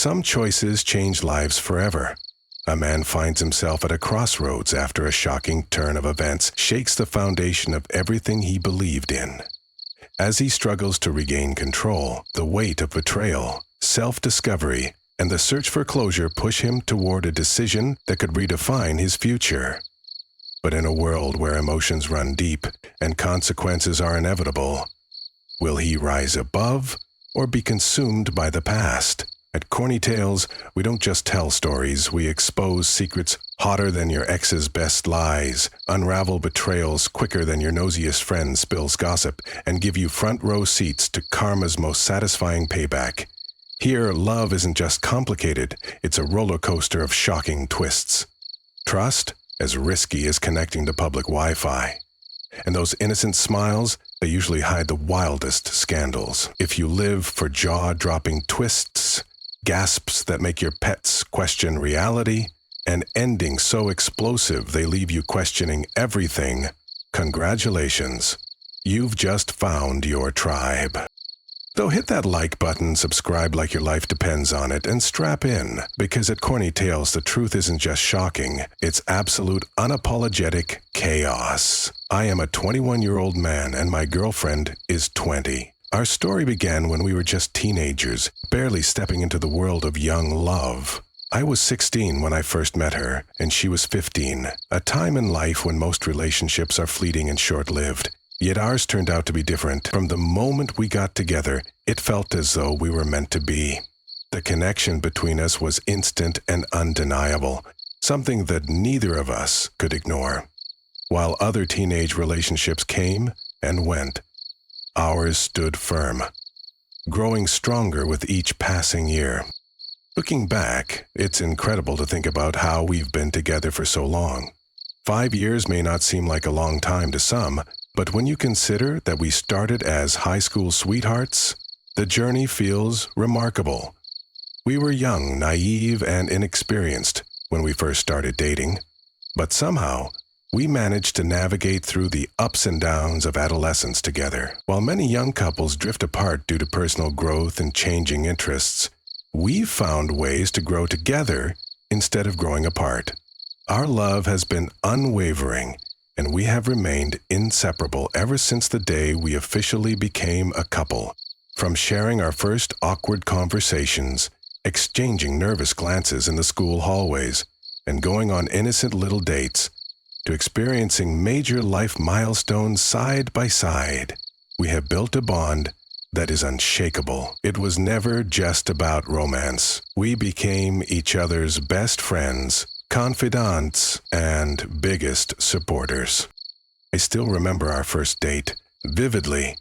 Some choices change lives forever. A man finds himself at a crossroads after a shocking turn of events shakes the foundation of everything he believed in. As he struggles to regain control, the weight of betrayal, self-discovery, and the search for closure push him toward a decision that could redefine his future. But in a world where emotions run deep and consequences are inevitable, will he rise above or be consumed by the past? At Corny Tales, we don't just tell stories, we expose secrets hotter than your ex's best lies, unravel betrayals quicker than your nosiest friend spills gossip, and give you front row seats to karma's most satisfying payback. Here, love isn't just complicated, it's a roller coaster of shocking twists. Trust, as risky as connecting to public Wi-Fi. And those innocent smiles, they usually hide the wildest scandals. If you live for jaw-dropping twists, gasps that make your pets question reality, and endings so explosive they leave you questioning everything, congratulations, you've just found your tribe. So hit that like button, subscribe like your life depends on it, and strap in, because at Corny Tales the truth isn't just shocking, it's absolute unapologetic chaos. I am a 21-year-old man and my girlfriend is 20. Our story began when we were just teenagers, barely stepping into the world of young love. I was 16 when I first met her, and she was 15, a time in life when most relationships are fleeting and short-lived. Yet ours turned out to be different. From the moment we got together, it felt as though we were meant to be. The connection between us was instant and undeniable, something that neither of us could ignore. While other teenage relationships came and went, ours stood firm, growing stronger with each passing year. Looking back, it's incredible to think about how we've been together for so long. 5 years may not seem like a long time to some, but when you consider that we started as high school sweethearts, the journey feels remarkable. We were young, naive, and inexperienced when we first started dating, but somehow, we managed to navigate through the ups and downs of adolescence together. While many young couples drift apart due to personal growth and changing interests, we've found ways to grow together instead of growing apart. Our love has been unwavering, and we have remained inseparable ever since the day we officially became a couple. From sharing our first awkward conversations, exchanging nervous glances in the school hallways, and going on innocent little dates, to experiencing major life milestones side by side, we have built a bond that is unshakable. It was never just about romance. We became each other's best friends, confidants, and biggest supporters. I still remember our first date vividly.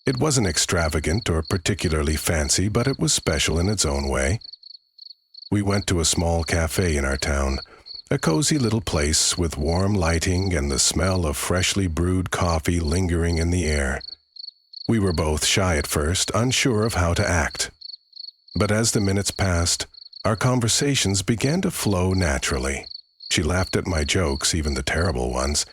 It wasn't extravagant or particularly fancy, but it was special in its own way. We went to a small cafe in our town, a cozy little place with warm lighting and the smell of freshly brewed coffee lingering in the air. We were both shy at first, unsure of how to act. But as the minutes passed, our conversations began to flow naturally. She laughed at my jokes, even the terrible ones,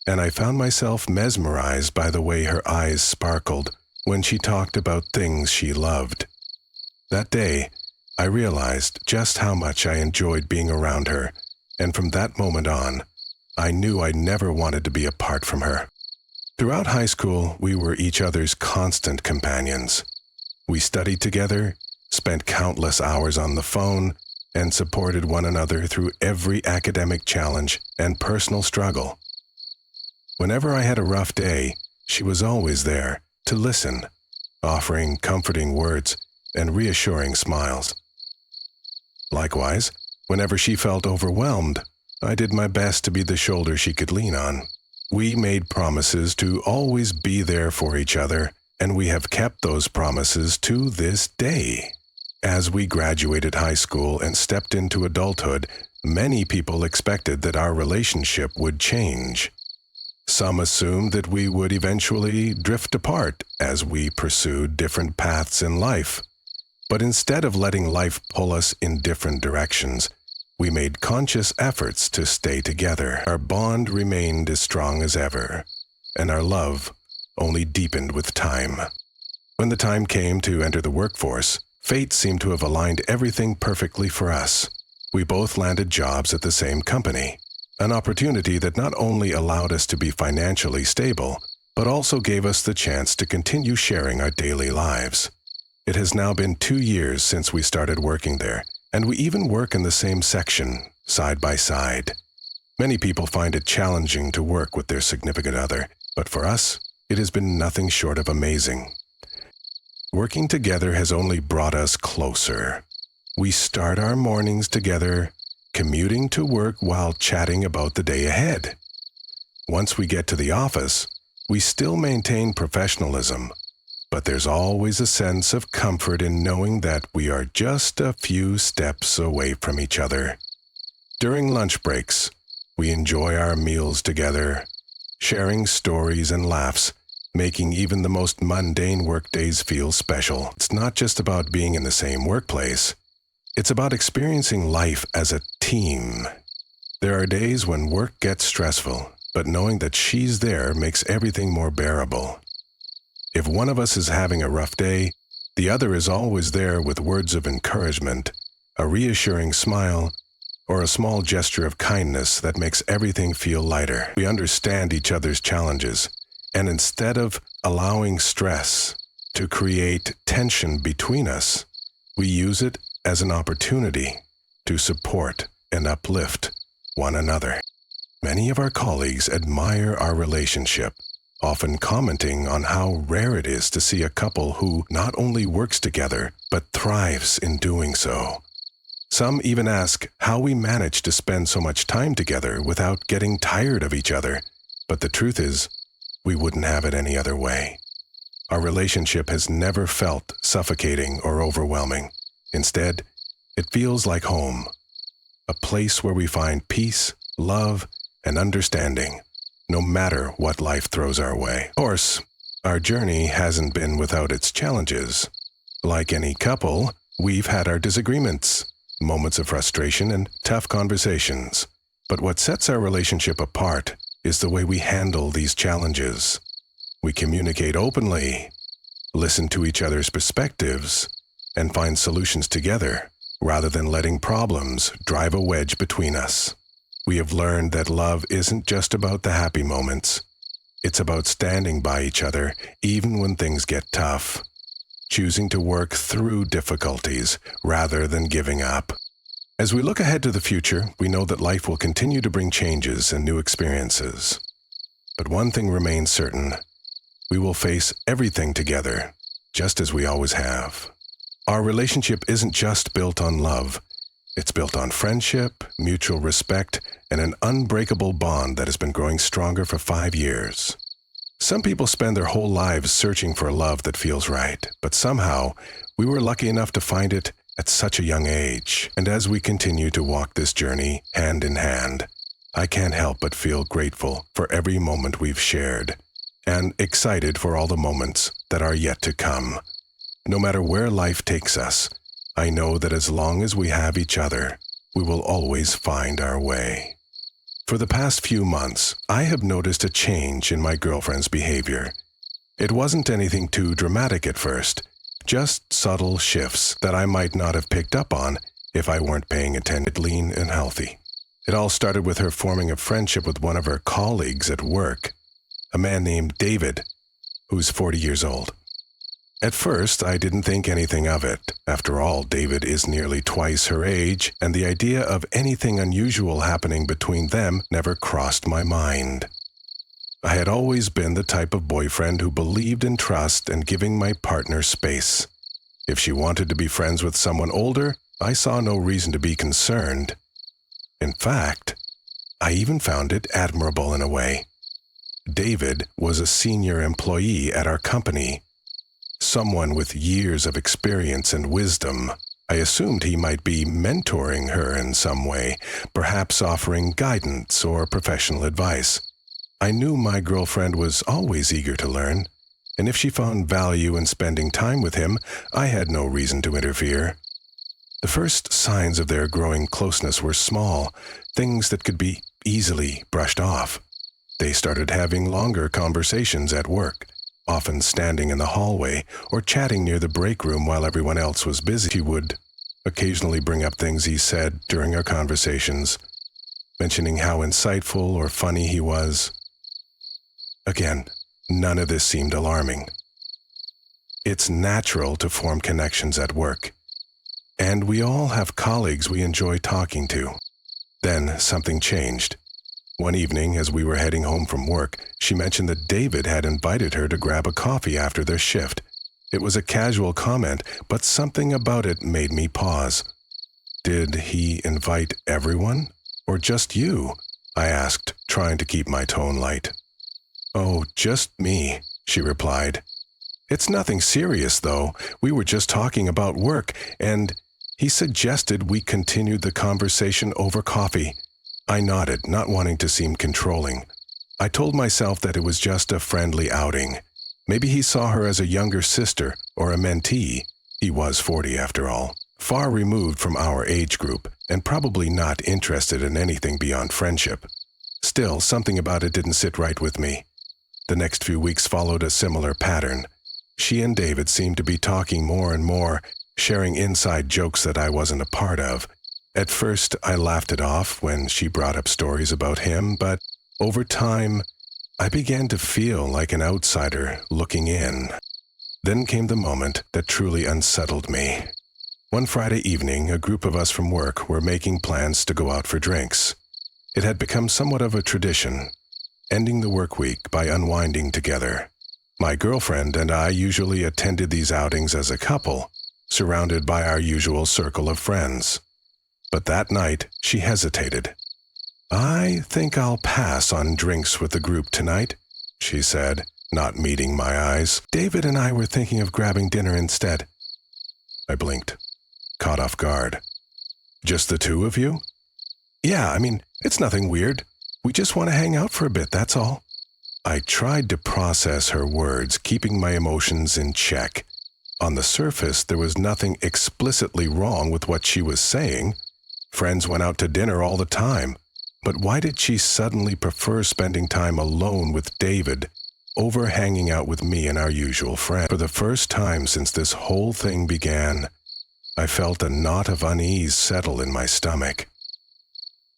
and I found myself mesmerized by the way her eyes sparkled when she talked about things she loved. That day, I realized just how much I enjoyed being around her, and from that moment on, I knew I never wanted to be apart from her. Throughout high school, we were each other's constant companions. We studied together, spent countless hours on the phone, and supported one another through every academic challenge and personal struggle. Whenever I had a rough day, she was always there to listen, offering comforting words and reassuring smiles. Likewise, whenever she felt overwhelmed, I did my best to be the shoulder she could lean on. We made promises to always be there for each other, and we have kept those promises to this day. As we graduated high school and stepped into adulthood, many people expected that our relationship would change. Some assumed that we would eventually drift apart as we pursued different paths in life. But instead of letting life pull us in different directions, we made conscious efforts to stay together. Our bond remained as strong as ever, and our love only deepened with time. When the time came to enter the workforce, Fate seemed to have aligned everything perfectly for us. We both landed jobs at the same company, an opportunity that not only allowed us to be financially stable, but also gave us the chance to continue sharing our daily lives. It has now been 2 years since we started working there, and we even work in the same section, side by side. Many people find it challenging to work with their significant other, but for us, it has been nothing short of amazing. Working together has only brought us closer. We start our mornings together, commuting to work while chatting about the day ahead. Once we get to the office, we still maintain professionalism, but there's always a sense of comfort in knowing that we are just a few steps away from each other. During lunch breaks, we enjoy our meals together, sharing stories and laughs, making even the most mundane workdays feel special. It's not just about being in the same workplace. It's about experiencing life as a team. There are days when work gets stressful, but knowing that she's there makes everything more bearable. If one of us is having a rough day, the other is always there with words of encouragement, a reassuring smile, or a small gesture of kindness that makes everything feel lighter. We understand each other's challenges, and instead of allowing stress to create tension between us, we use it as an opportunity to support and uplift one another. Many of our colleagues admire our relationship, often commenting on how rare it is to see a couple who not only works together, but thrives in doing so. Some even ask how we manage to spend so much time together without getting tired of each other, but the truth is, we wouldn't have it any other way. Our relationship has never felt suffocating or overwhelming. Instead, it feels like home, a place where we find peace, love, and understanding, no matter what life throws our way. Of course, our journey hasn't been without its challenges. Like any couple, we've had our disagreements, moments of frustration, and tough conversations. But what sets our relationship apart is the way we handle these challenges. We communicate openly, listen to each other's perspectives, and find solutions together, rather than letting problems drive a wedge between us. We have learned that love isn't just about the happy moments. It's about standing by each other even when things get tough, choosing to work through difficulties rather than giving up. As we look ahead to the future, we know that life will continue to bring changes and new experiences. But one thing remains certain: we will face everything together, just as we always have. Our relationship isn't just built on love. It's built on friendship, mutual respect, and an unbreakable bond that has been growing stronger for 5 years. Some people spend their whole lives searching for a love that feels right, but somehow we were lucky enough to find it at such a young age. And as we continue to walk this journey hand in hand, I can't help but feel grateful for every moment we've shared, and excited for all the moments that are yet to come. No matter where life takes us, I know that as long as we have each other, we will always find our way. For the past few months, I have noticed a change in my girlfriend's behavior. It wasn't anything too dramatic at first, just subtle shifts that I might not have picked up on if I weren't paying attention. Lean and healthy. It all started with her forming a friendship with one of her colleagues at work, a man named David, who's 40 years old. At first, I didn't think anything of it. After all, David is nearly twice her age, and the idea of anything unusual happening between them never crossed my mind. I had always been the type of boyfriend who believed in trust and giving my partner space. If she wanted to be friends with someone older, I saw no reason to be concerned. In fact, I even found it admirable in a way. David was a senior employee at our company, someone with years of experience and wisdom. I assumed he might be mentoring her in some way, perhaps offering guidance or professional advice. I knew my girlfriend was always eager to learn, and if she found value in spending time with him, I had no reason to interfere. The first signs of their growing closeness were small, things that could be easily brushed off. They started having longer conversations at work, often standing in the hallway or chatting near the break room while everyone else was busy. She would occasionally bring up things he said during our conversations, mentioning how insightful or funny he was. Again, none of this seemed alarming. It's natural to form connections at work, and we all have colleagues we enjoy talking to. Then something changed. One evening, as we were heading home from work, she mentioned that David had invited her to grab a coffee after their shift. It was a casual comment, but something about it made me pause. "Did he invite everyone, or just you?" I asked, trying to keep my tone light. "Oh, just me," she replied. "It's nothing serious, though. We were just talking about work, and he suggested we continued the conversation over coffee." I nodded, not wanting to seem controlling. I told myself that it was just a friendly outing. Maybe he saw her as a younger sister or a mentee. He was 40 after all, far removed from our age group, and probably not interested in anything beyond friendship. Still, something about it didn't sit right with me. The next few weeks followed a similar pattern. She and David seemed to be talking more and more, sharing inside jokes that I wasn't a part of. At first, I laughed it off when she brought up stories about him, but over time, I began to feel like an outsider looking in. Then came the moment that truly unsettled me. One Friday evening, a group of us from work were making plans to go out for drinks. It had become somewhat of a tradition, ending the work week by unwinding together. My girlfriend and I usually attended these outings as a couple, surrounded by our usual circle of friends. But that night, she hesitated. "I think I'll pass on drinks with the group tonight," she said, not meeting my eyes. "David and I were thinking of grabbing dinner instead." I blinked, caught off guard. "Just the two of you?" "Yeah, it's nothing weird. We just want to hang out for a bit, that's all." I tried to process her words, keeping my emotions in check. On the surface, there was nothing explicitly wrong with what she was saying. Friends went out to dinner all the time. But why did she suddenly prefer spending time alone with David over hanging out with me and our usual friend? For the first time since this whole thing began, I felt a knot of unease settle in my stomach.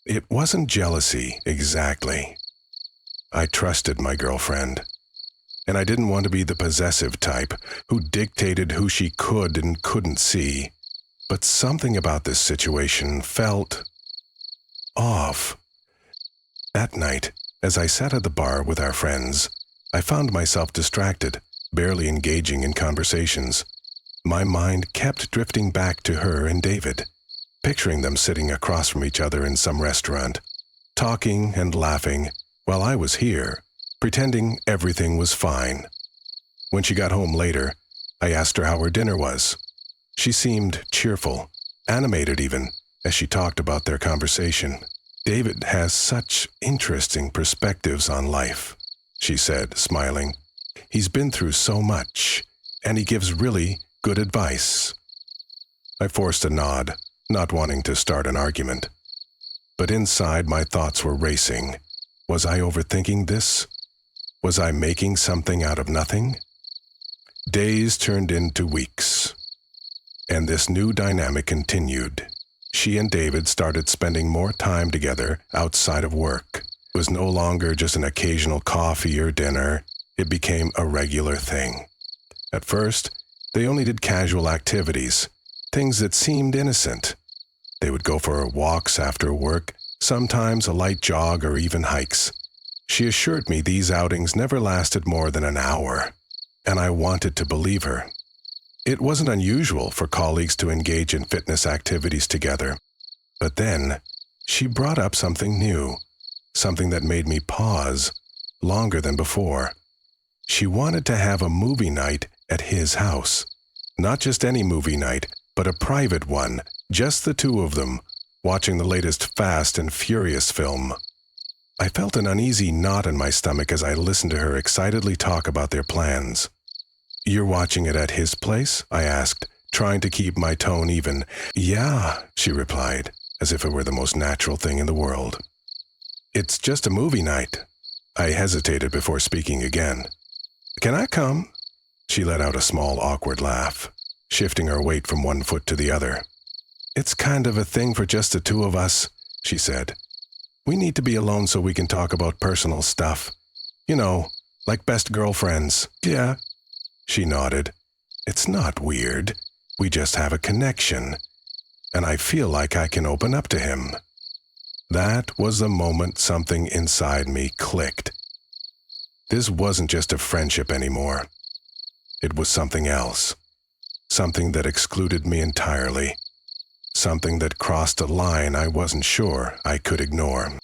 It wasn't jealousy, exactly. I trusted my girlfriend, and I didn't want to be the possessive type who dictated who she could and couldn't see. But something about this situation felt off. That night, as I sat at the bar with our friends, I found myself distracted, barely engaging in conversations. My mind kept drifting back to her and David, picturing them sitting across from each other in some restaurant, talking and laughing, while I was here, pretending everything was fine. When she got home later, I asked her how her dinner was. She seemed cheerful, animated even, as she talked about their conversation. "David has such interesting perspectives on life," she said, smiling. "He's been through so much, and he gives really good advice." I forced a nod, not wanting to start an argument. But inside, my thoughts were racing. Was I overthinking this? Was I making something out of nothing? Days turned into weeks, and this new dynamic continued. She and David started spending more time together outside of work. It was no longer just an occasional coffee or dinner. It became a regular thing. At first, they only did casual activities, things that seemed innocent. They would go for walks after work, sometimes a light jog or even hikes. She assured me these outings never lasted more than an hour, and I wanted to believe her. It wasn't unusual for colleagues to engage in fitness activities together. But then, she brought up something new, something that made me pause longer than before. She wanted to have a movie night at his house. Not just any movie night, but a private one, just the two of them, watching the latest Fast and Furious film. I felt an uneasy knot in my stomach as I listened to her excitedly talk about their plans. "You're watching it at his place?" I asked, trying to keep my tone even. "Yeah," she replied, as if it were the most natural thing in the world. "It's just a movie night." I hesitated before speaking again. Can I come? She let out a small, awkward laugh, shifting her weight from one foot to the other. It's kind of a thing for just the two of us, she said. We need to be alone so we can talk about personal stuff. You know, like best girlfriends. Yeah. She nodded. It's not weird. We just have a connection. And I feel like I can open up to him. That was the moment something inside me clicked. This wasn't just a friendship anymore. It was something else. Something that excluded me entirely. Something that crossed a line I wasn't sure I could ignore.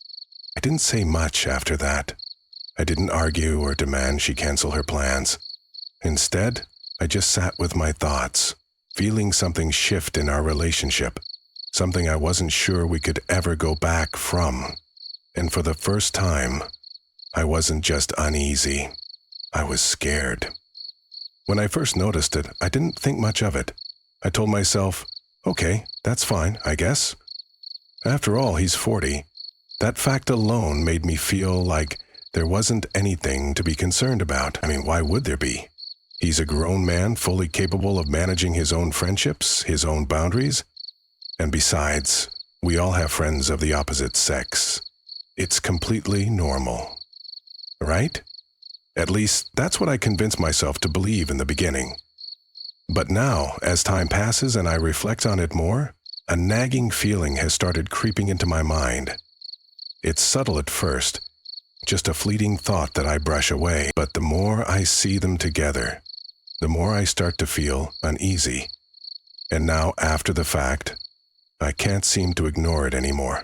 I didn't say much after that. I didn't argue or demand she cancel her plans. Instead, I just sat with my thoughts, feeling something shift in our relationship, something I wasn't sure we could ever go back from. And for the first time, I wasn't just uneasy. I was scared. When I first noticed it, I didn't think much of it. I told myself, okay, that's fine, I guess. After all, he's 40. That fact alone made me feel like there wasn't anything to be concerned about. I mean, why would there be? He's a grown man, fully capable of managing his own friendships, his own boundaries. And besides, we all have friends of the opposite sex. It's completely normal. Right? At least, that's what I convinced myself to believe in the beginning. But now, as time passes and I reflect on it more, a nagging feeling has started creeping into my mind. It's subtle at first, just a fleeting thought that I brush away, but the more I see them together, the more I start to feel uneasy. And now, after the fact, I can't seem to ignore it anymore.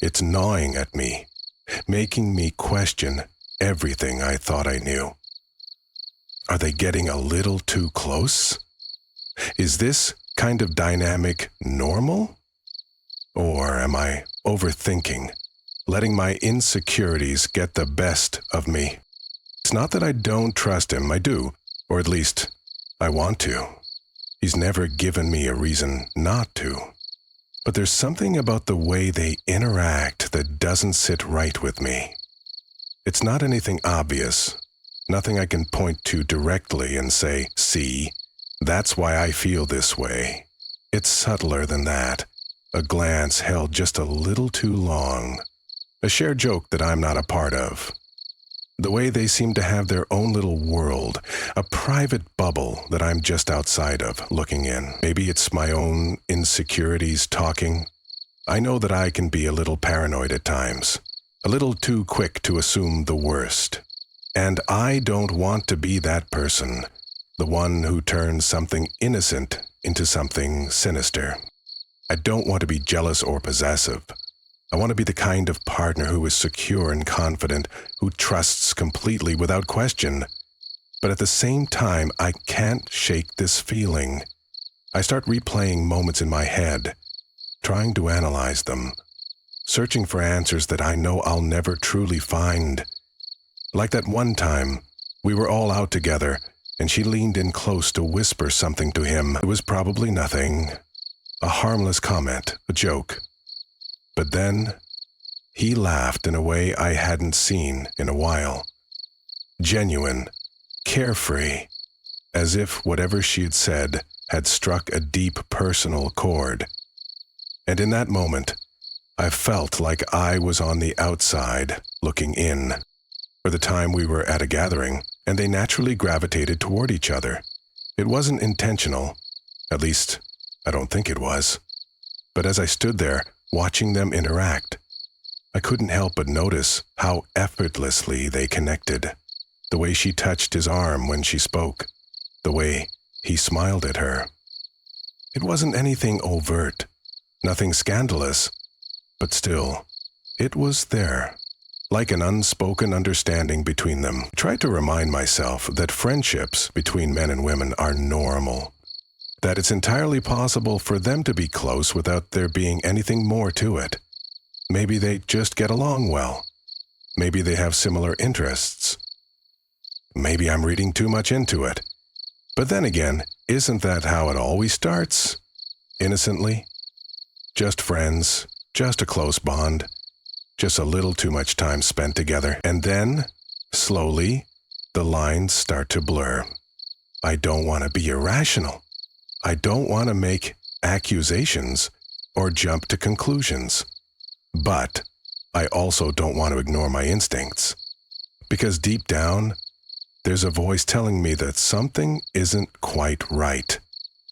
It's gnawing at me, making me question everything I thought I knew. Are they getting a little too close? Is this kind of dynamic normal? Or am I overthinking, letting my insecurities get the best of me? It's not that I don't trust him, I do, or at least I want to. He's never given me a reason not to. But there's something about the way they interact that doesn't sit right with me. It's not anything obvious, nothing I can point to directly and say, see, that's why I feel this way. It's subtler than that. A glance held just a little too long. A shared joke that I'm not a part of. The way they seem to have their own little world, a private bubble that I'm just outside of, looking in. Maybe it's my own insecurities talking. I know that I can be a little paranoid at times, a little too quick to assume the worst. And I don't want to be that person, the one who turns something innocent into something sinister. I don't want to be jealous or possessive. I want to be the kind of partner who is secure and confident, who trusts completely without question. But at the same time, I can't shake this feeling. I start replaying moments in my head, trying to analyze them, searching for answers that I know I'll never truly find. Like that one time, we were all out together, and she leaned in close to whisper something to him. It was probably nothing, a harmless comment, a joke. But then, he laughed in a way I hadn't seen in a while. Genuine, carefree, as if whatever she had said had struck a deep personal chord. And in that moment, I felt like I was on the outside, looking in. For the time we were at a gathering, and they naturally gravitated toward each other. It wasn't intentional, at least, I don't think it was. But as I stood there, watching them interact, I couldn't help but notice how effortlessly they connected. The way she touched his arm when she spoke, the way he smiled at her. It wasn't anything overt, nothing scandalous, but still, it was there, like an unspoken understanding between them. I tried to remind myself that friendships between men and women are normal, that it's entirely possible for them to be close without there being anything more to it. Maybe they just get along well. Maybe they have similar interests. Maybe I'm reading too much into it. But then again, isn't that how it always starts? Innocently? Just friends, just a close bond, just a little too much time spent together. And then, slowly, the lines start to blur. I don't want to be irrational. I don't want to make accusations or jump to conclusions. But I also don't want to ignore my instincts. Because deep down, there's a voice telling me that something isn't quite right.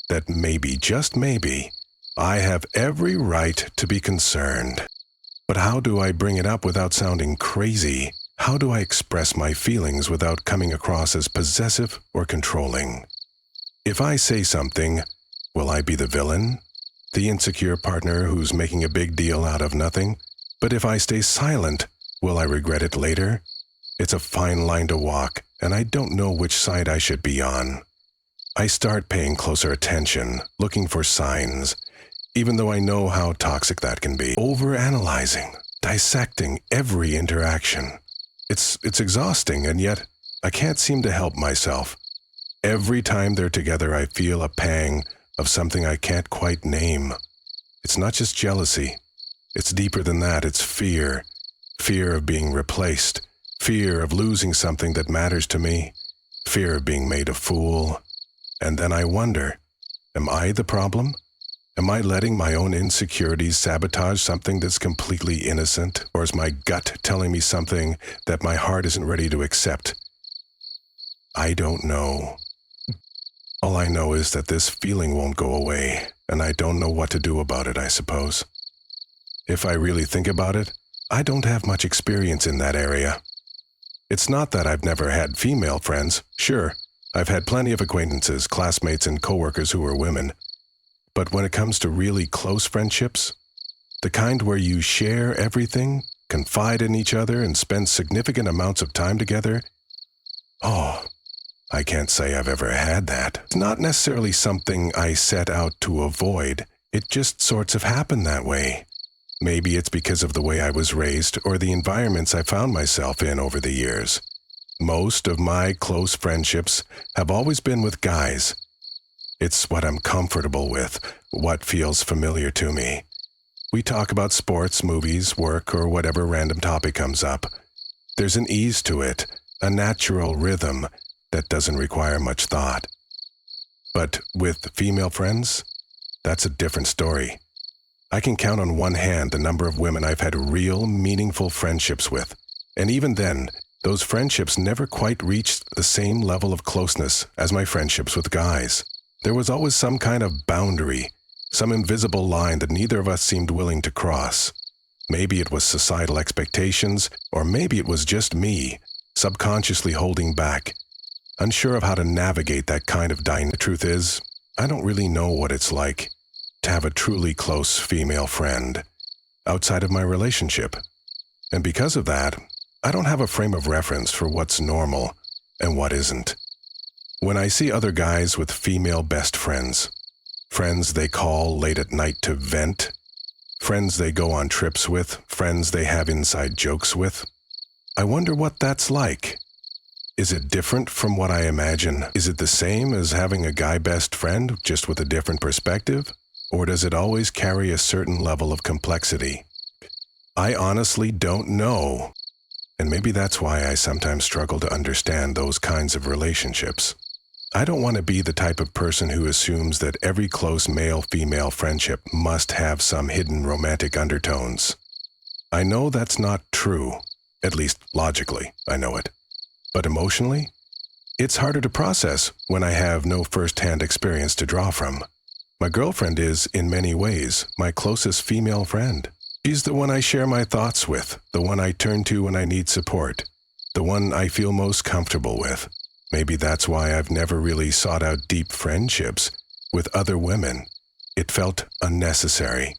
That maybe, just maybe, I have every right to be concerned. But how do I bring it up without sounding crazy? How do I express my feelings without coming across as possessive or controlling? If I say something, will I be the villain? The insecure partner who's making a big deal out of nothing? But if I stay silent, will I regret it later? It's a fine line to walk, and I don't know which side I should be on. I start paying closer attention, looking for signs, even though I know how toxic that can be. Overanalyzing, dissecting every interaction. It's exhausting, and yet I can't seem to help myself. Every time they're together, I feel a pang of something I can't quite name. It's not just jealousy. It's deeper than that. It's fear. Fear of being replaced. Fear of losing something that matters to me. Fear of being made a fool. And then I wonder, am I the problem? Am I letting my own insecurities sabotage something that's completely innocent? Or is my gut telling me something that my heart isn't ready to accept? I don't know. All I know is that this feeling won't go away, and I don't know what to do about it, I suppose. If I really think about it, I don't have much experience in that area. It's not that I've never had female friends. Sure, I've had plenty of acquaintances, classmates, and coworkers who are women. But when it comes to really close friendships, the kind where you share everything, confide in each other, and spend significant amounts of time together, I can't say I've ever had that. It's not necessarily something I set out to avoid. It just sorts of happened that way. Maybe it's because of the way I was raised or the environments I found myself in over the years. Most of my close friendships have always been with guys. It's what I'm comfortable with, what feels familiar to me. We talk about sports, movies, work, or whatever random topic comes up. There's an ease to it, a natural rhythm that doesn't require much thought. But with female friends, that's a different story. I can count on one hand the number of women I've had real, meaningful friendships with. And even then, those friendships never quite reached the same level of closeness as my friendships with guys. There was always some kind of boundary, some invisible line that neither of us seemed willing to cross. Maybe it was societal expectations, or maybe it was just me, subconsciously holding back, unsure of how to navigate that kind of dynamic. The truth is, I don't really know what it's like to have a truly close female friend outside of my relationship. And because of that, I don't have a frame of reference for what's normal and what isn't. When I see other guys with female best friends, friends they call late at night to vent, friends they go on trips with, friends they have inside jokes with, I wonder what that's like. Is it different from what I imagine? Is it the same as having a guy best friend, just with a different perspective? Or does it always carry a certain level of complexity? I honestly don't know. And maybe that's why I sometimes struggle to understand those kinds of relationships. I don't want to be the type of person who assumes that every close male-female friendship must have some hidden romantic undertones. I know that's not true. At least logically, I know it. But emotionally, it's harder to process when I have no first-hand experience to draw from. My girlfriend is, in many ways, my closest female friend. She's the one I share my thoughts with, the one I turn to when I need support, the one I feel most comfortable with. Maybe that's why I've never really sought out deep friendships with other women. It felt unnecessary.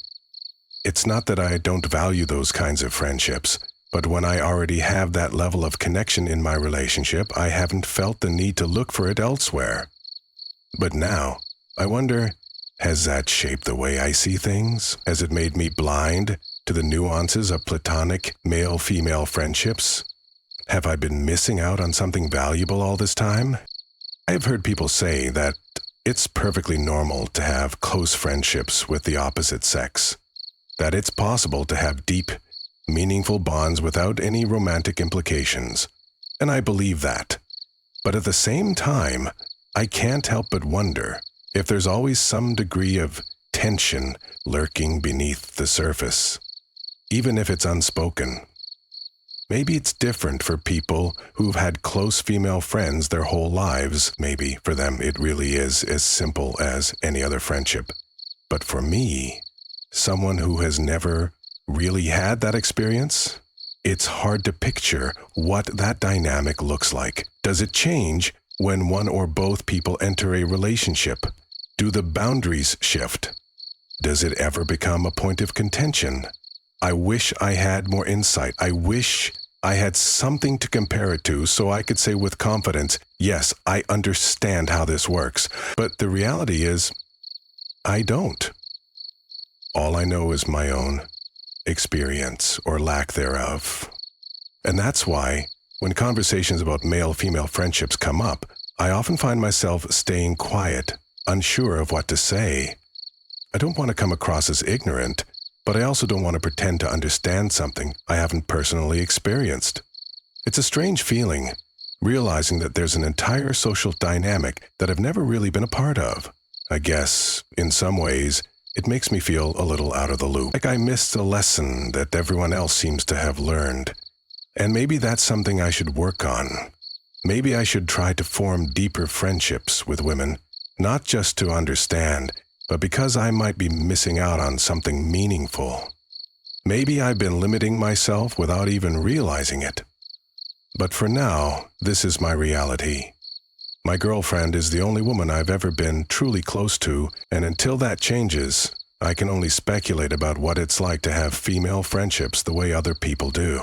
It's not that I don't value those kinds of friendships, but when I already have that level of connection in my relationship, I haven't felt the need to look for it elsewhere. But now, I wonder, has that shaped the way I see things? Has it made me blind to the nuances of platonic male-female friendships? Have I been missing out on something valuable all this time? I've heard people say that it's perfectly normal to have close friendships with the opposite sex, that it's possible to have deep, meaningful bonds without any romantic implications, and I believe that. But at the same time, I can't help but wonder if there's always some degree of tension lurking beneath the surface, even if it's unspoken. Maybe it's different for people who've had close female friends their whole lives. Maybe for them it really is as simple as any other friendship. But for me, someone who has never really had that experience, it's hard to picture what that dynamic looks like. Does it change when one or both people enter a relationship? Do the boundaries shift? Does it ever become a point of contention? I wish I had more insight. I wish I had something to compare it to so I could say with confidence, yes, I understand how this works. But the reality is, I don't. All I know is my own experience or lack thereof. And that's why, when conversations about male-female friendships come up, I often find myself staying quiet, unsure of what to say. I don't want to come across as ignorant, but I also don't want to pretend to understand something I haven't personally experienced. It's a strange feeling, realizing that there's an entire social dynamic that I've never really been a part of. I guess, in some ways, it makes me feel a little out of the loop, like I missed a lesson that everyone else seems to have learned. And maybe that's something I should work on. Maybe I should try to form deeper friendships with women, not just to understand, but because I might be missing out on something meaningful. Maybe I've been limiting myself without even realizing it. But for now, this is my reality. My girlfriend is the only woman I've ever been truly close to, and until that changes, I can only speculate about what it's like to have female friendships the way other people do.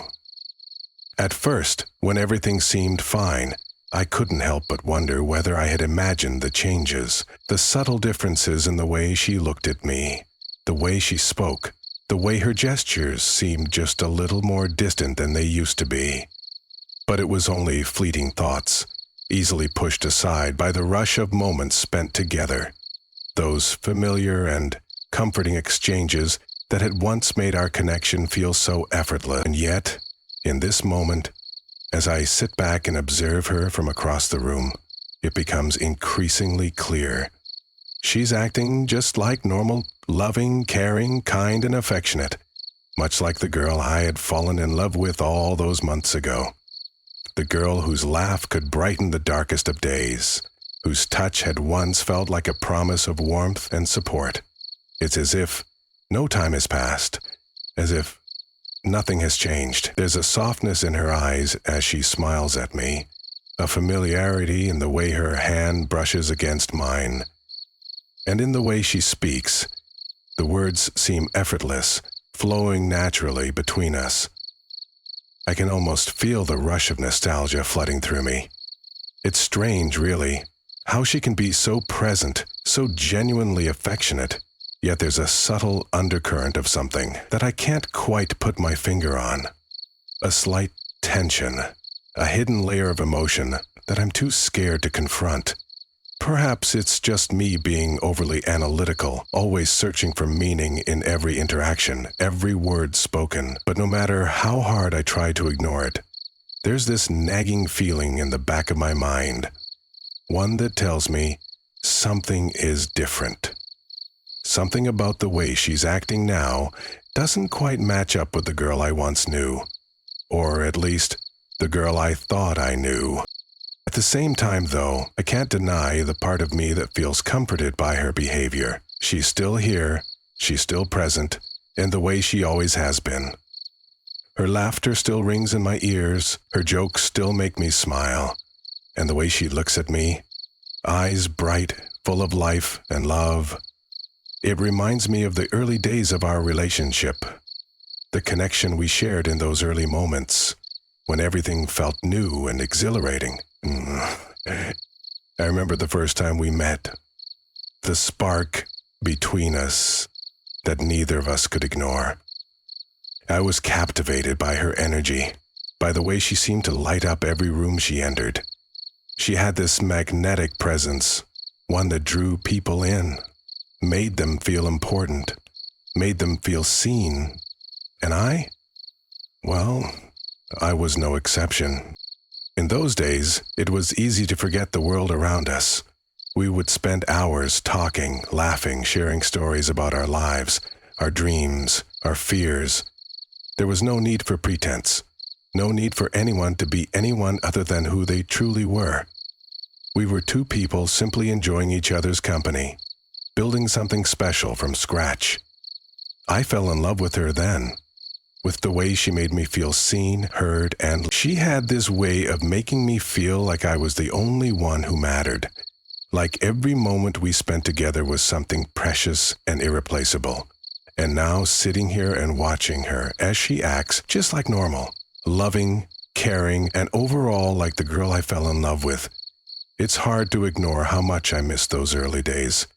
At first, when everything seemed fine, I couldn't help but wonder whether I had imagined the changes, the subtle differences in the way she looked at me, the way she spoke, the way her gestures seemed just a little more distant than they used to be. But it was only fleeting thoughts, easily pushed aside by the rush of moments spent together, those familiar and comforting exchanges that had once made our connection feel so effortless. And yet, in this moment, as I sit back and observe her from across the room, it becomes increasingly clear. She's acting just like normal, loving, caring, kind, and affectionate, much like the girl I had fallen in love with all those months ago. The girl whose laugh could brighten the darkest of days, whose touch had once felt like a promise of warmth and support. It's as if no time has passed, as if nothing has changed. There's a softness in her eyes as she smiles at me, a familiarity in the way her hand brushes against mine. And in the way she speaks, the words seem effortless, flowing naturally between us. I can almost feel the rush of nostalgia flooding through me. It's strange, really, how she can be so present, so genuinely affectionate, yet there's a subtle undercurrent of something that I can't quite put my finger on. A slight tension, a hidden layer of emotion that I'm too scared to confront. Perhaps it's just me being overly analytical, always searching for meaning in every interaction, every word spoken. But no matter how hard I try to ignore it, there's this nagging feeling in the back of my mind, one that tells me something is different. Something about the way she's acting now doesn't quite match up with the girl I once knew, or at least the girl I thought I knew. At the same time, though, I can't deny the part of me that feels comforted by her behavior. She's still here, she's still present, in the way she always has been. Her laughter still rings in my ears, her jokes still make me smile, and the way she looks at me, eyes bright, full of life and love, it reminds me of the early days of our relationship, the connection we shared in those early moments, when everything felt new and exhilarating. I remember the first time we met, the spark between us that neither of us could ignore. I was captivated by her energy, by the way she seemed to light up every room she entered. She had this magnetic presence, one that drew people in, made them feel important, made them feel seen. And I was no exception. In those days, it was easy to forget the world around us. We would spend hours talking, laughing, sharing stories about our lives, our dreams, our fears. There was no need for pretense, no need for anyone to be anyone other than who they truly were. We were two people simply enjoying each other's company, building something special from scratch. I fell in love with her then, with the way she made me feel seen, heard, and she had this way of making me feel like I was the only one who mattered, like every moment we spent together was something precious and irreplaceable. And now sitting here and watching her as she acts just like normal, loving, caring, and overall like the girl I fell in love with, it's hard to ignore how much I miss those early days,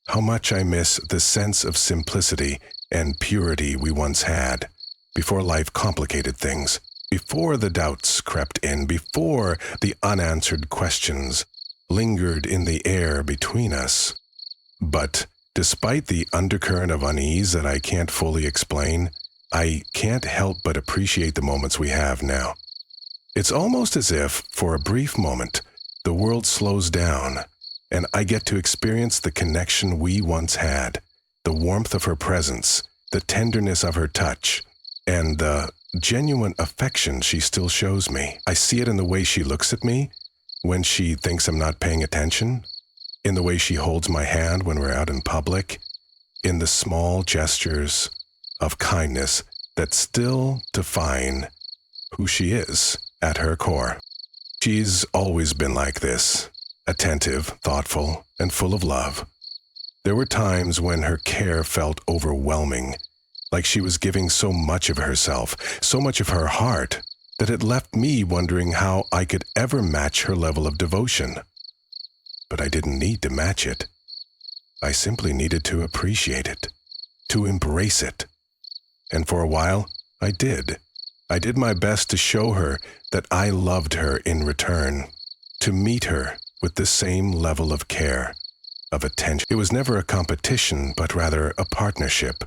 how much I miss the sense of simplicity and purity we once had, before life complicated things, before the doubts crept in, before the unanswered questions lingered in the air between us. But despite the undercurrent of unease that I can't fully explain, I can't help but appreciate the moments we have now. It's almost as if, for a brief moment, the world slows down, and I get to experience the connection we once had, the warmth of her presence, the tenderness of her touch, and the genuine affection she still shows me. I see it in the way she looks at me when she thinks I'm not paying attention, in the way she holds my hand when we're out in public, in the small gestures of kindness that still define who she is at her core. She's always been like this, attentive, thoughtful, and full of love. There were times when her care felt overwhelming, like she was giving so much of herself, so much of her heart, that it left me wondering how I could ever match her level of devotion. But I didn't need to match it. I simply needed to appreciate it, to embrace it. And for a while, I did. I did my best to show her that I loved her in return, to meet her with the same level of care, of attention. It was never a competition, but rather a partnership,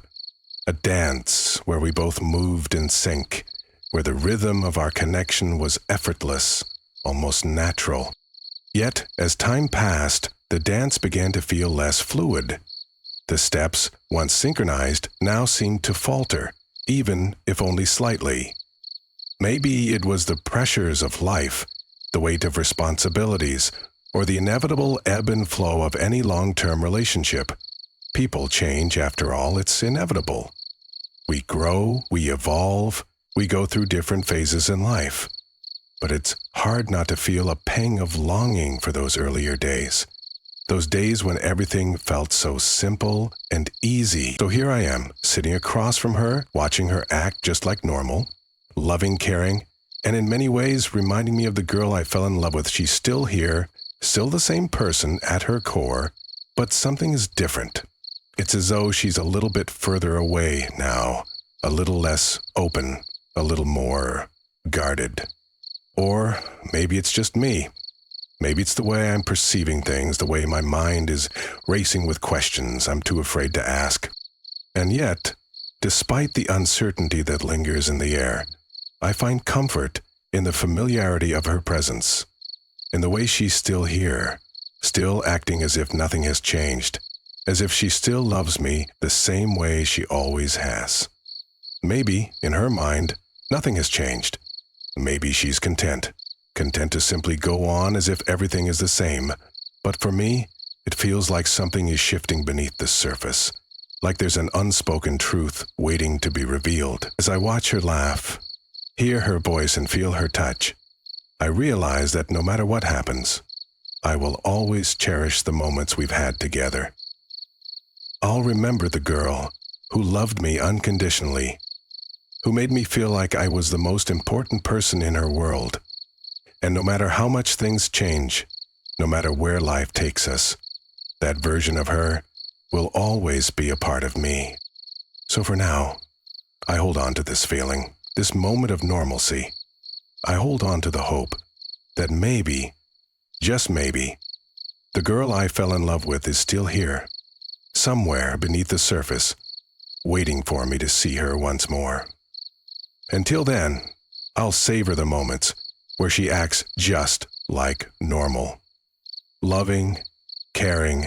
a dance where we both moved in sync, where the rhythm of our connection was effortless, almost natural. Yet, as time passed, the dance began to feel less fluid. The steps, once synchronized, now seemed to falter, even if only slightly. Maybe it was the pressures of life, the weight of responsibilities, or the inevitable ebb and flow of any long-term relationship. People change, after all, it's inevitable. We grow, we evolve, we go through different phases in life. But it's hard not to feel a pang of longing for those earlier days. Those days when everything felt so simple and easy. So here I am, sitting across from her, watching her act just like normal, loving, caring, and in many ways reminding me of the girl I fell in love with. She's still here, still the same person at her core, but something is different. It's as though she's a little bit further away now, a little less open, a little more guarded. Or maybe it's just me. Maybe it's the way I'm perceiving things, the way my mind is racing with questions I'm too afraid to ask. And yet, despite the uncertainty that lingers in the air, I find comfort in the familiarity of her presence, in the way she's still here, still acting as if nothing has changed, as if she still loves me the same way she always has. Maybe, in her mind, nothing has changed. Maybe she's content to simply go on as if everything is the same. But for me, it feels like something is shifting beneath the surface, like there's an unspoken truth waiting to be revealed. As I watch her laugh, hear her voice and feel her touch, I realize that no matter what happens, I will always cherish the moments we've had together. I'll remember the girl who loved me unconditionally, who made me feel like I was the most important person in her world. And no matter how much things change, no matter where life takes us, that version of her will always be a part of me. So for now, I hold on to this feeling, this moment of normalcy. I hold on to the hope that maybe, just maybe, the girl I fell in love with is still here, somewhere beneath the surface, waiting for me to see her once more. Until then, I'll savor the moments, where she acts just like normal. Loving, caring,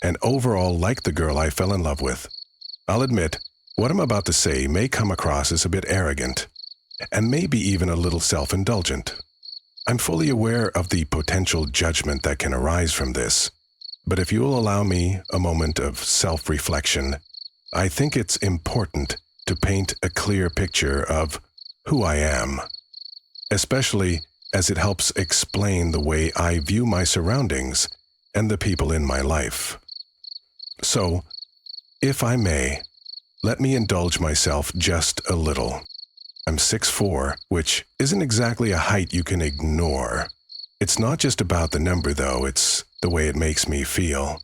and overall like the girl I fell in love with. I'll admit, what I'm about to say may come across as a bit arrogant, and maybe even a little self-indulgent. I'm fully aware of the potential judgment that can arise from this, but if you'll allow me a moment of self-reflection, I think it's important to paint a clear picture of who I am, especially as it helps explain the way I view my surroundings and the people in my life. So, if I may, let me indulge myself just a little. I'm 6'4", which isn't exactly a height you can ignore. It's not just about the number though, it's the way it makes me feel.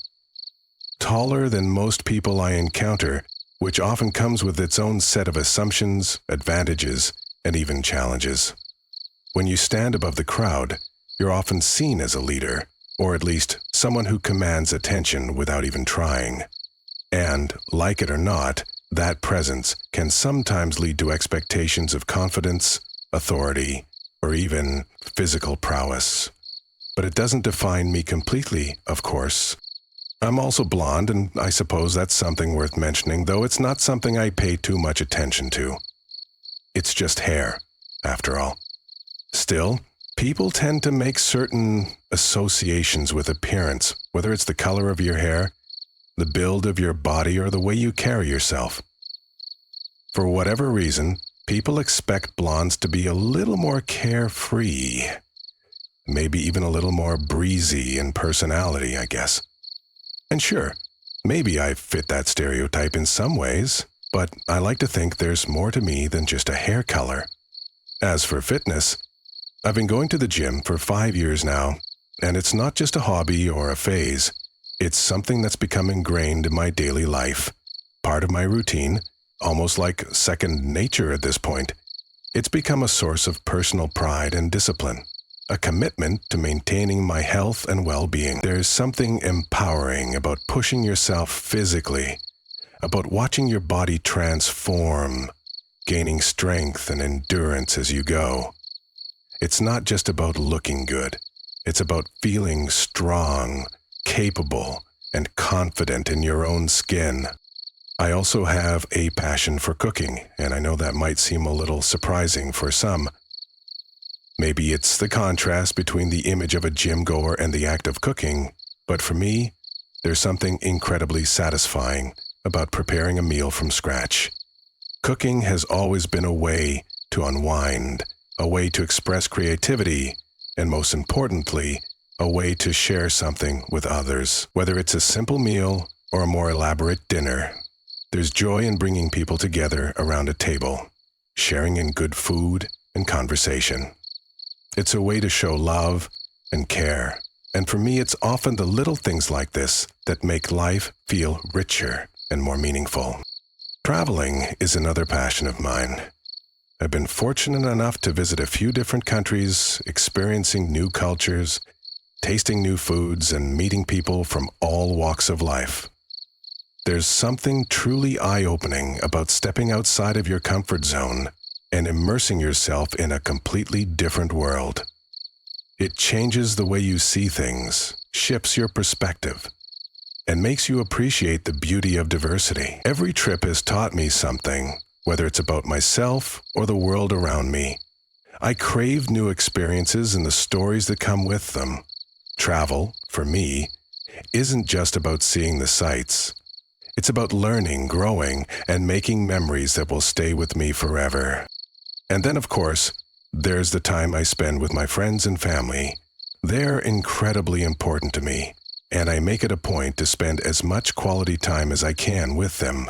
Taller than most people I encounter, which often comes with its own set of assumptions, advantages, and even challenges. When you stand above the crowd, you're often seen as a leader, or at least someone who commands attention without even trying. And, like it or not, that presence can sometimes lead to expectations of confidence, authority, or even physical prowess. But it doesn't define me completely, of course. I'm also blonde, and I suppose that's something worth mentioning, though it's not something I pay too much attention to. It's just hair, after all. Still, people tend to make certain associations with appearance, whether it's the color of your hair, the build of your body, or the way you carry yourself. For whatever reason, people expect blondes to be a little more carefree, maybe even a little more breezy in personality, I guess. And sure, maybe I fit that stereotype in some ways, but I like to think there's more to me than just a hair color. As for fitness, I've been going to the gym for 5 years now, and it's not just a hobby or a phase. It's something that's become ingrained in my daily life, part of my routine, almost like second nature at this point. It's become a source of personal pride and discipline, a commitment to maintaining my health and well-being. There's something empowering about pushing yourself physically, about watching your body transform, gaining strength and endurance as you go. It's not just about looking good. It's about feeling strong, capable, and confident in your own skin. I also have a passion for cooking, and I know that might seem a little surprising for some. Maybe it's the contrast between the image of a gym goer and the act of cooking, but for me, there's something incredibly satisfying about preparing a meal from scratch. Cooking has always been a way to unwind, a way to express creativity, and most importantly, a way to share something with others. Whether it's a simple meal or a more elaborate dinner, there's joy in bringing people together around a table, sharing in good food and conversation. It's a way to show love and care, and for me it's often the little things like this that make life feel richer and more meaningful. Traveling is another passion of mine. I've been fortunate enough to visit a few different countries, experiencing new cultures, tasting new foods, and meeting people from all walks of life. There's something truly eye-opening about stepping outside of your comfort zone and immersing yourself in a completely different world. It changes the way you see things, shifts your perspective, and makes you appreciate the beauty of diversity. Every trip has taught me something, whether it's about myself or the world around me. I crave new experiences and the stories that come with them. Travel, for me, isn't just about seeing the sights. It's about learning, growing, and making memories that will stay with me forever. And then, of course, there's the time I spend with my friends and family. They're incredibly important to me, and I make it a point to spend as much quality time as I can with them.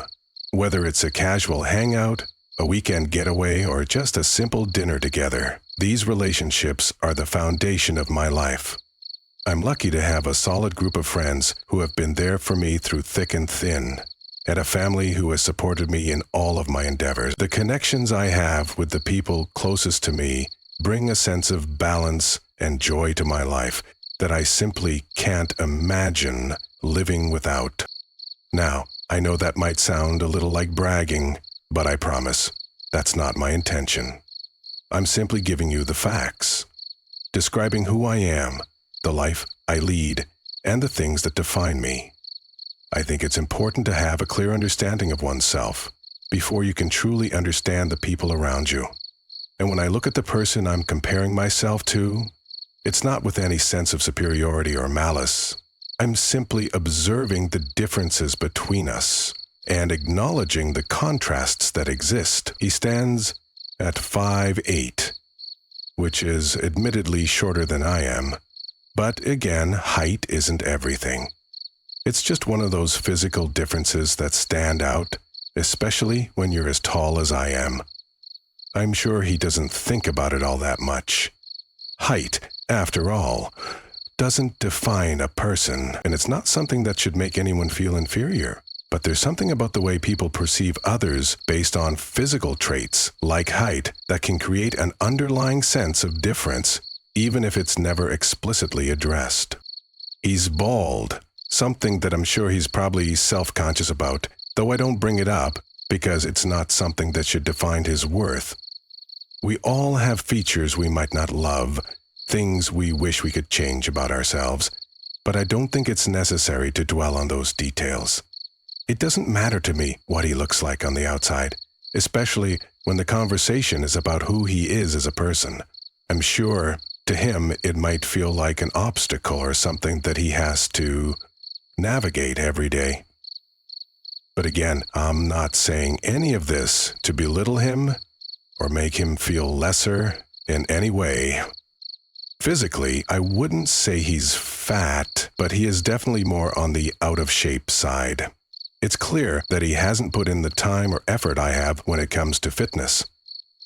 Whether it's a casual hangout, a weekend getaway, or just a simple dinner together, these relationships are the foundation of my life. I'm lucky to have a solid group of friends who have been there for me through thick and thin, and a family who has supported me in all of my endeavors. The connections I have with the people closest to me bring a sense of balance and joy to my life that I simply can't imagine living without. Now, I know that might sound a little like bragging, but I promise, that's not my intention. I'm simply giving you the facts. describing who I am, the life I lead, and the things that define me. I think it's important to have a clear understanding of oneself before you can truly understand the people around you. And when I look at the person I'm comparing myself to, it's not with any sense of superiority or malice. I'm simply observing the differences between us and acknowledging the contrasts that exist. He stands at 5'8", which is admittedly shorter than I am. But again, height isn't everything. It's just one of those physical differences that stand out, especially when you're as tall as I am. I'm sure he doesn't think about it all that much. Height, after all, doesn't define a person, and it's not something that should make anyone feel inferior. But there's something about the way people perceive others based on physical traits, like height, that can create an underlying sense of difference, even if it's never explicitly addressed. He's bald, something that I'm sure he's probably self-conscious about, though I don't bring it up because it's not something that should define his worth. We all have features we might not love, things we wish we could change about ourselves, but I don't think it's necessary to dwell on those details. It doesn't matter to me what he looks like on the outside, especially when the conversation is about who he is as a person. I'm sure to him it might feel like an obstacle or something that he has to navigate every day. But again, I'm not saying any of this to belittle him or make him feel lesser in any way. Physically, I wouldn't say he's fat, but he is definitely more on the out-of-shape side. It's clear that he hasn't put in the time or effort I have when it comes to fitness.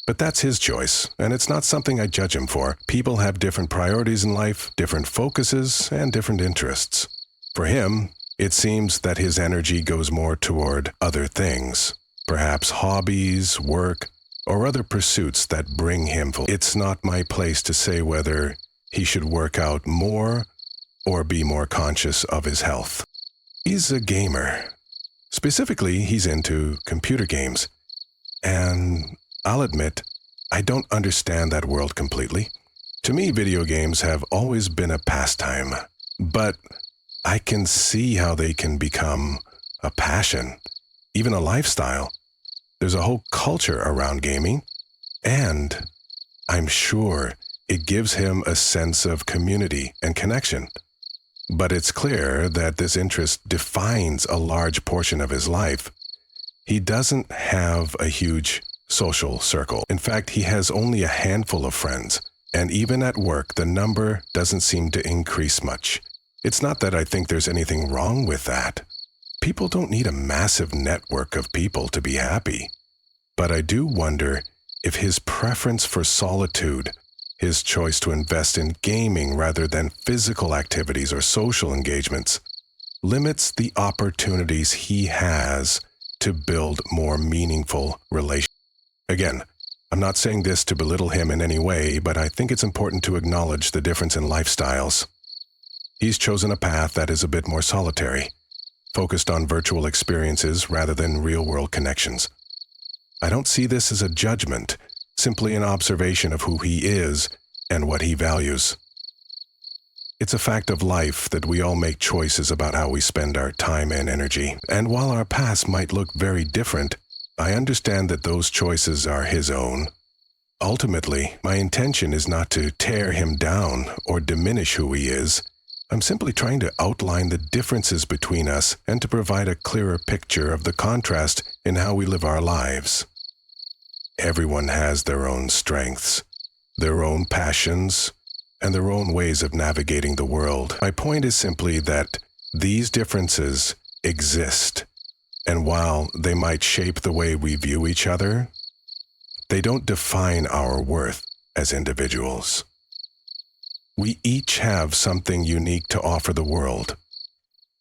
But that's his choice, and it's not something I judge him for. People have different priorities in life, different focuses, and different interests. For him, it seems that his energy goes more toward other things, perhaps hobbies, work, or other pursuits that bring him fulfillment. It's not my place to say whether he should work out more or be more conscious of his health. He's a gamer. Specifically, he's into computer games. And I'll admit, I don't understand that world completely. To me, video games have always been a pastime, but I can see how they can become a passion, even a lifestyle. There's a whole culture around gaming, and I'm sure it gives him a sense of community and connection. But it's clear that this interest defines a large portion of his life. He doesn't have a huge social circle. In fact, he has only a handful of friends, and even at work, the number doesn't seem to increase much. It's not that I think there's anything wrong with that. People don't need a massive network of people to be happy. But I do wonder if his preference for solitude, his choice to invest in gaming rather than physical activities or social engagements, limits the opportunities he has to build more meaningful relationships. Again, I'm not saying this to belittle him in any way, but I think it's important to acknowledge the difference in lifestyles. He's chosen a path that is a bit more solitary, focused on virtual experiences rather than real-world connections. I don't see this as a judgment, simply an observation of who he is and what he values. It's a fact of life that we all make choices about how we spend our time and energy, and while our paths might look very different, I understand that those choices are his own. Ultimately, my intention is not to tear him down or diminish who he is. I'm simply trying to outline the differences between us and to provide a clearer picture of the contrast in how we live our lives. Everyone has their own strengths, their own passions, and their own ways of navigating the world. My point is simply that these differences exist, and while they might shape the way we view each other, they don't define our worth as individuals. We each have something unique to offer the world,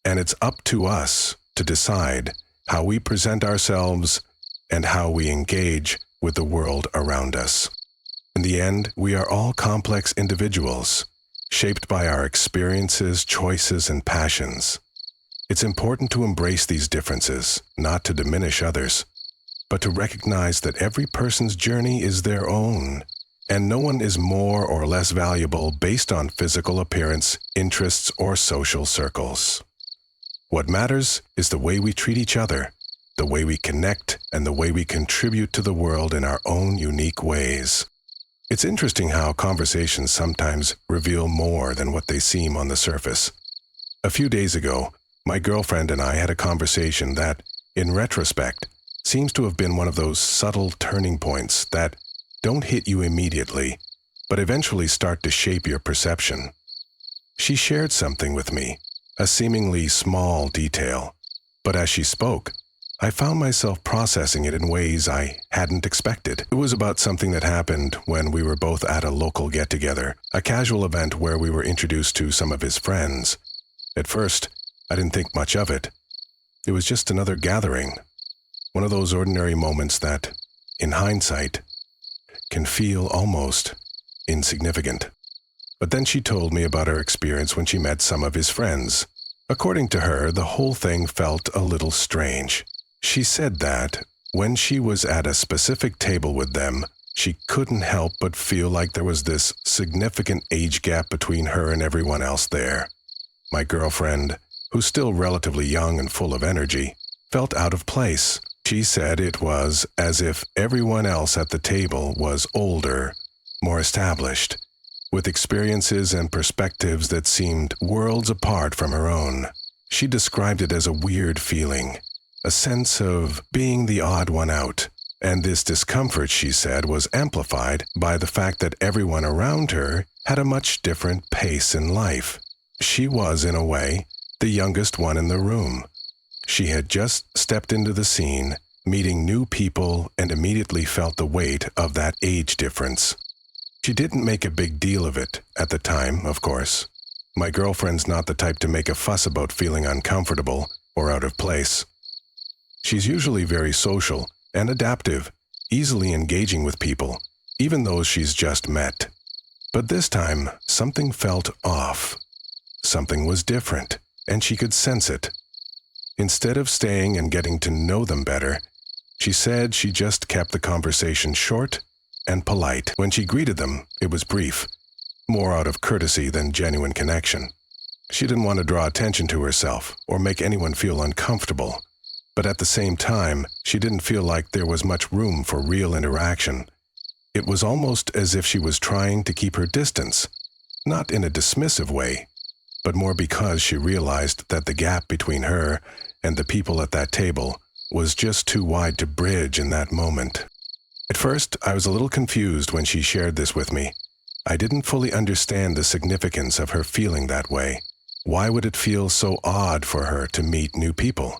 and it's up to us to decide how we present ourselves and how we engage with the world around us. In the end, we are all complex individuals, shaped by our experiences, choices, and passions. It's important to embrace these differences, not to diminish others, but to recognize that every person's journey is their own, And no one is more or less valuable based on physical appearance, interests, or social circles. What matters is the way we treat each other, the way we connect, and the way we contribute to the world in our own unique ways. It's interesting how conversations sometimes reveal more than what they seem on the surface. A few days ago, my girlfriend and I had a conversation that, in retrospect, seems to have been one of those subtle turning points that don't hit you immediately, but eventually start to shape your perception. She shared something with me, a seemingly small detail, but as she spoke, I found myself processing it in ways I hadn't expected. It was about something that happened when we were both at a local get-together, a casual event where we were introduced to some of his friends. At first, I didn't think much of it. It was just another gathering, one of those ordinary moments that, in hindsight, can feel almost insignificant. But then she told me about her experience when she met some of his friends. According to her, the whole thing felt a little strange. She said that, when she was at a specific table with them, she couldn't help but feel like there was this significant age gap between her and everyone else there. My girlfriend, who's still relatively young and full of energy, felt out of place. She said it was as if everyone else at the table was older, more established, with experiences and perspectives that seemed worlds apart from her own. She described it as a weird feeling, a sense of being the odd one out, and this discomfort, she said, was amplified by the fact that everyone around her had a much different pace in life. She was, in a way, the youngest one in the room. She had just stepped into the scene, meeting new people, and immediately felt the weight of that age difference. She didn't make a big deal of it at the time, of course. My girlfriend's not the type to make a fuss about feeling uncomfortable or out of place. She's usually very social and adaptive, easily engaging with people, even those she's just met. But this time, something felt off. Something was different, and she could sense it. Instead of staying and getting to know them better, she said she just kept the conversation short and polite. When she greeted them, it was brief, more out of courtesy than genuine connection. She didn't want to draw attention to herself or make anyone feel uncomfortable, but at the same time, she didn't feel like there was much room for real interaction. It was almost as if she was trying to keep her distance, not in a dismissive way, but more because she realized that the gap between her and the people at that table was just too wide to bridge in that moment. At first, I was a little confused when she shared this with me. I didn't fully understand the significance of her feeling that way. Why would it feel so odd for her to meet new people?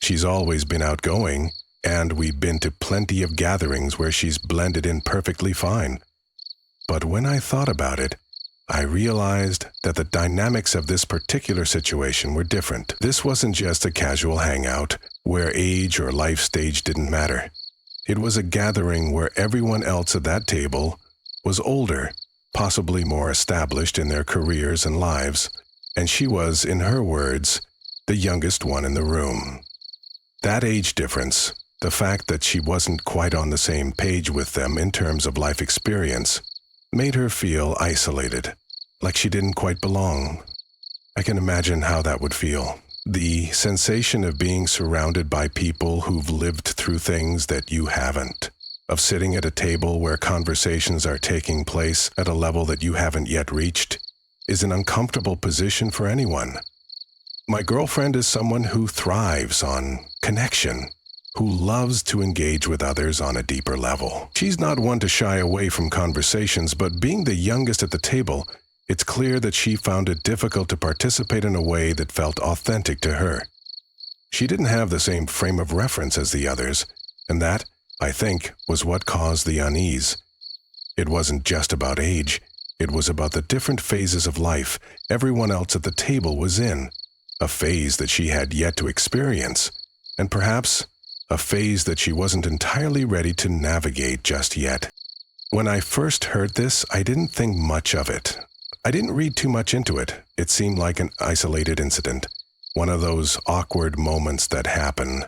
She's always been outgoing, and we've been to plenty of gatherings where she's blended in perfectly fine. But when I thought about it, I realized that the dynamics of this particular situation were different. This wasn't just a casual hangout where age or life stage didn't matter. It was a gathering where everyone else at that table was older, possibly more established in their careers and lives, and she was, in her words, the youngest one in the room. That age difference, the fact that she wasn't quite on the same page with them in terms of life experience, made her feel isolated, like she didn't quite belong. I can imagine how that would feel. The sensation of being surrounded by people who've lived through things that you haven't, of sitting at a table where conversations are taking place at a level that you haven't yet reached, is an uncomfortable position for anyone. My girlfriend is someone who thrives on connection, who loves to engage with others on a deeper level. She's not one to shy away from conversations, but being the youngest at the table, it's clear that she found it difficult to participate in a way that felt authentic to her. She didn't have the same frame of reference as the others, and that, I think, was what caused the unease. It wasn't just about age. It was about the different phases of life everyone else at the table was in, a phase that she had yet to experience, and perhaps a phase that she wasn't entirely ready to navigate just yet. When I first heard this, I didn't think much of it. I didn't read too much into it. It seemed like an isolated incident, one of those awkward moments that happen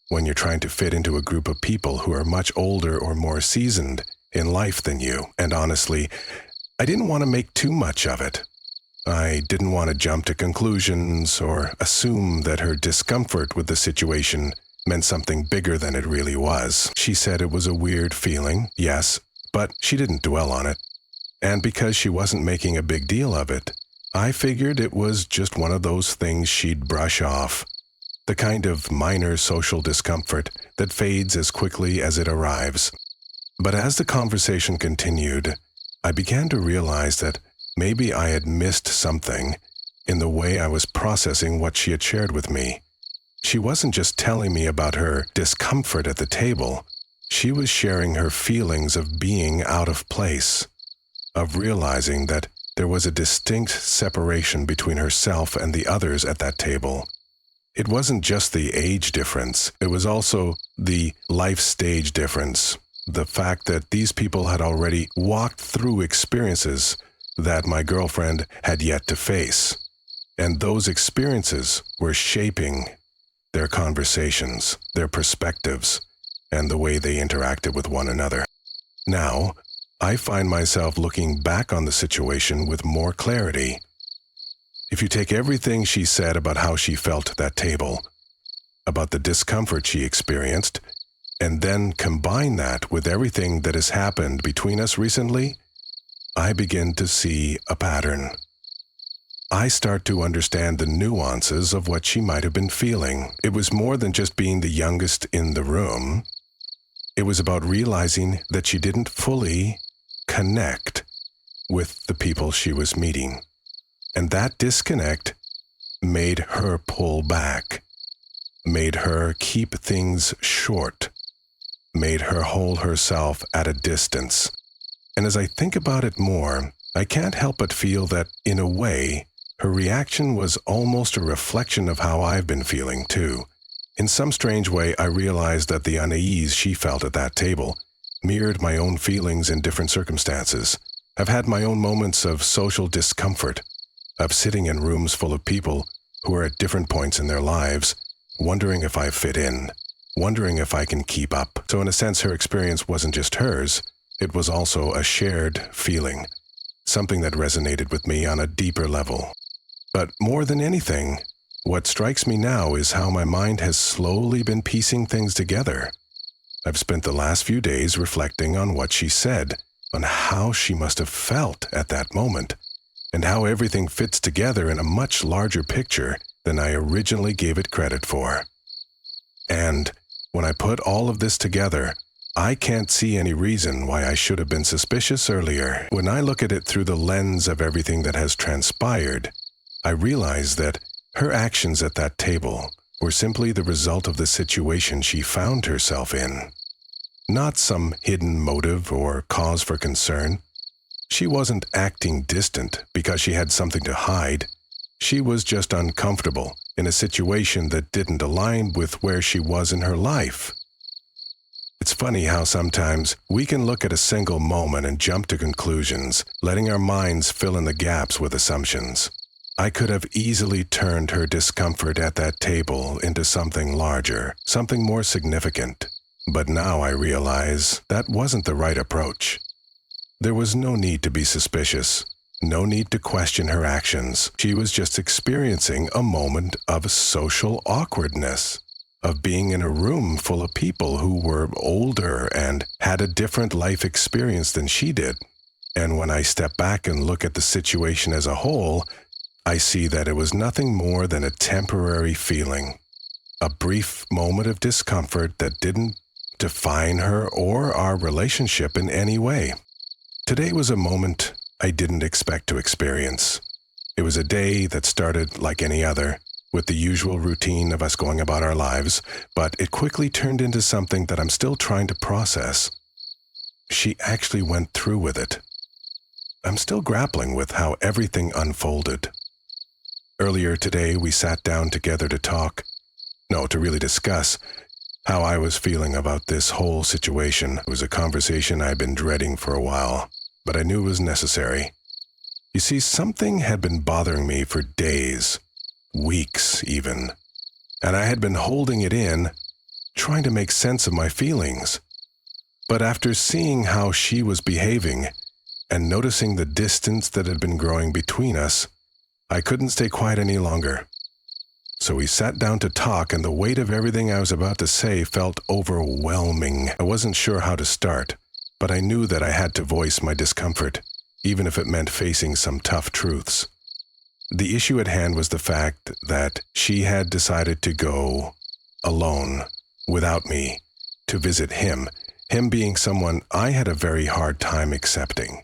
when you're trying to fit into a group of people who are much older or more seasoned in life than you, and honestly, I didn't want to make too much of it. I didn't want to jump to conclusions or assume that her discomfort with the situation meant something bigger than it really was. She said it was a weird feeling, yes, but she didn't dwell on it. And because she wasn't making a big deal of it, I figured it was just one of those things she'd brush off. The kind of minor social discomfort that fades as quickly as it arrives. But as the conversation continued, I began to realize that maybe I had missed something in the way I was processing what she had shared with me. She wasn't just telling me about her discomfort at the table. She was sharing her feelings of being out of place, of realizing that there was a distinct separation between herself and the others at that table. It wasn't just the age difference, it was also the life stage difference. The fact that these people had already walked through experiences that my girlfriend had yet to face. And those experiences were shaping their conversations, their perspectives, and the way they interacted with one another. Now, I find myself looking back on the situation with more clarity. If you take everything she said about how she felt at that table, about the discomfort she experienced, and then combine that with everything that has happened between us recently, I begin to see a pattern. I start to understand the nuances of what she might have been feeling. It was more than just being the youngest in the room. It was about realizing that she didn't fully connect with the people she was meeting. And that disconnect made her pull back, made her keep things short, made her hold herself at a distance. And as I think about it more, I can't help but feel that, in a way, her reaction was almost a reflection of how I've been feeling, too. In some strange way, I realized that the unease she felt at that table mirrored my own feelings in different circumstances. I've had my own moments of social discomfort, of sitting in rooms full of people who are at different points in their lives, wondering if I fit in, wondering if I can keep up. So in a sense, her experience wasn't just hers, it was also a shared feeling, something that resonated with me on a deeper level. But more than anything, what strikes me now is how my mind has slowly been piecing things together. I've spent the last few days reflecting on what she said, on how she must have felt at that moment, and how everything fits together in a much larger picture than I originally gave it credit for. And when I put all of this together, I can't see any reason why I should have been suspicious earlier. When I look at it through the lens of everything that has transpired, I realize that her actions at that table were simply the result of the situation she found herself in. Not some hidden motive or cause for concern. She wasn't acting distant because she had something to hide. She was just uncomfortable in a situation that didn't align with where she was in her life. It's funny how sometimes we can look at a single moment and jump to conclusions, letting our minds fill in the gaps with assumptions. I could have easily turned her discomfort at that table into something larger, something more significant. But now I realize that wasn't the right approach. There was no need to be suspicious, no need to question her actions. She was just experiencing a moment of social awkwardness, of being in a room full of people who were older and had a different life experience than she did. And when I step back and look at the situation as a whole, I see that it was nothing more than a temporary feeling, a brief moment of discomfort that didn't define her or our relationship in any way. Today was a moment I didn't expect to experience. It was a day that started like any other, with the usual routine of us going about our lives, but it quickly turned into something that I'm still trying to process. She actually went through with it. I'm still grappling with how everything unfolded. Earlier today, we sat down together to really discuss how I was feeling about this whole situation. It was a conversation I'd been dreading for a while, but I knew it was necessary. You see, something had been bothering me for days, weeks even, and I had been holding it in, trying to make sense of my feelings. But after seeing how she was behaving and noticing the distance that had been growing between us, I couldn't stay quiet any longer. So we sat down to talk, and the weight of everything I was about to say felt overwhelming. I wasn't sure how to start, but I knew that I had to voice my discomfort, even if it meant facing some tough truths. The issue at hand was the fact that she had decided to go alone, without me, to visit him being someone I had a very hard time accepting.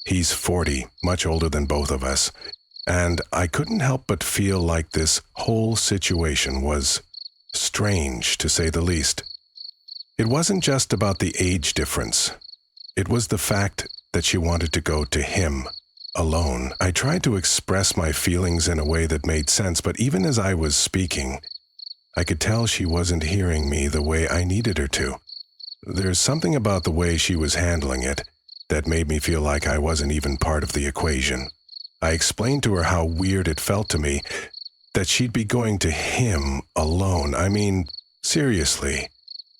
He's 40, much older than both of us, and I couldn't help but feel like this whole situation was strange, to say the least. It wasn't just about the age difference. It was the fact that she wanted to go to him alone. I tried to express my feelings in a way that made sense, but even as I was speaking, I could tell she wasn't hearing me the way I needed her to. There's something about the way she was handling it that made me feel like I wasn't even part of the equation. I explained to her how weird it felt to me that she'd be going to him alone. I mean, seriously,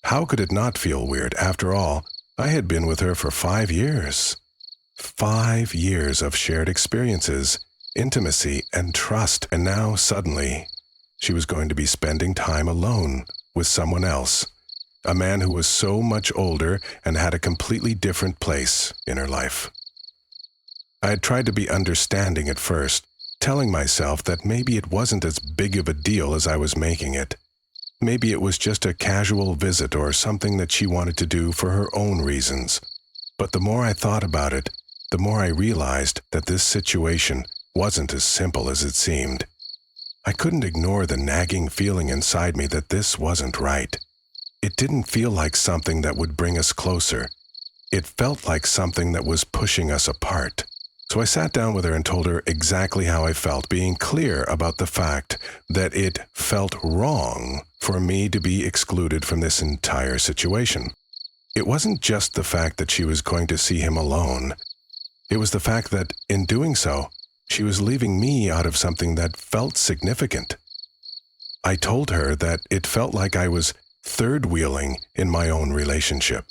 how could it not feel weird? After all, I had been with her for 5 years. 5 years of shared experiences, intimacy, and trust, and now, suddenly, she was going to be spending time alone with someone else, a man who was so much older and had a completely different place in her life. I had tried to be understanding at first, telling myself that maybe it wasn't as big of a deal as I was making it. Maybe it was just a casual visit or something that she wanted to do for her own reasons. But the more I thought about it, the more I realized that this situation wasn't as simple as it seemed. I couldn't ignore the nagging feeling inside me that this wasn't right. It didn't feel like something that would bring us closer. It felt like something that was pushing us apart. So I sat down with her and told her exactly how I felt, being clear about the fact that it felt wrong for me to be excluded from this entire situation. It wasn't just the fact that she was going to see him alone. It was the fact that, in doing so, she was leaving me out of something that felt significant. I told her that it felt like I was third-wheeling in my own relationship.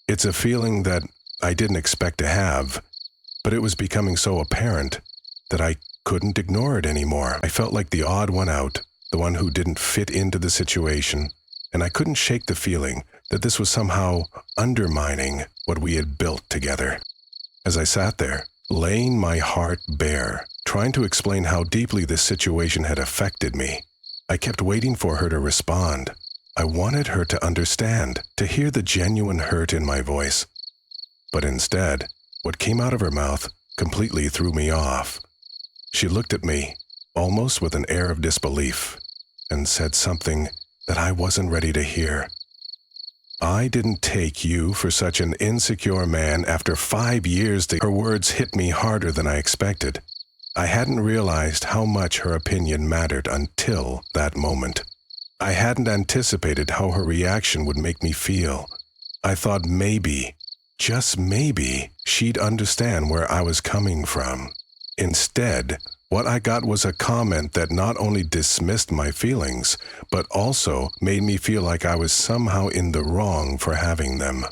It's a feeling that I didn't expect to have, but it was becoming so apparent that I couldn't ignore it anymore. I felt like the odd one out, the one who didn't fit into the situation, and I couldn't shake the feeling that this was somehow undermining what we had built together. As I sat there, laying my heart bare, trying to explain how deeply this situation had affected me, I kept waiting for her to respond. I wanted her to understand, to hear the genuine hurt in my voice. But instead, what came out of her mouth completely threw me off. She looked at me, almost with an air of disbelief, and said something that I wasn't ready to hear. "I didn't take you for such an insecure man after 5 years." Her words hit me harder than I expected. I hadn't realized how much her opinion mattered until that moment. I hadn't anticipated how her reaction would make me feel. I thought maybe, just maybe, she'd understand where I was coming from. Instead, what I got was a comment that not only dismissed my feelings, but also made me feel like I was somehow in the wrong for having them.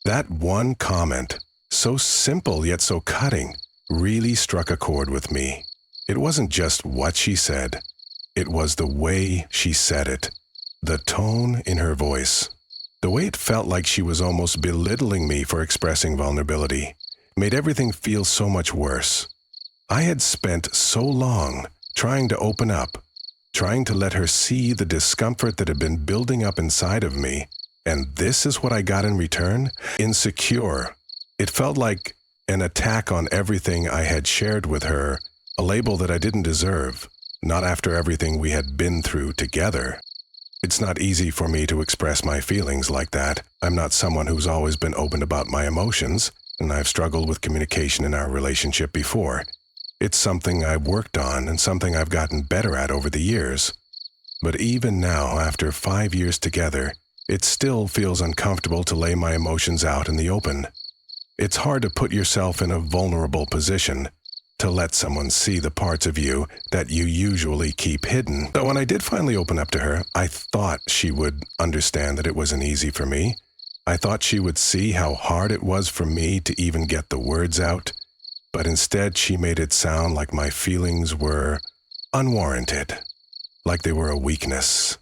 That one comment, so simple yet so cutting, really struck a chord with me. It wasn't just what she said. It was the way she said it, the tone in her voice. The way it felt like she was almost belittling me for expressing vulnerability made everything feel so much worse. I had spent so long trying to open up, trying to let her see the discomfort that had been building up inside of me, and this is what I got in return? Insecure. It felt like an attack on everything I had shared with her, a label that I didn't deserve. Not after everything we had been through together. It's not easy for me to express my feelings like that. I'm not someone who's always been open about my emotions, and I've struggled with communication in our relationship before. It's something I've worked on and something I've gotten better at over the years. But even now, after 5 years together, it still feels uncomfortable to lay my emotions out in the open. It's hard to put yourself in a vulnerable position, to let someone see the parts of you that you usually keep hidden. So when I did finally open up to her, I thought she would understand that it wasn't easy for me. I thought she would see how hard it was for me to even get the words out, but instead she made it sound like my feelings were unwarranted, like they were a weakness.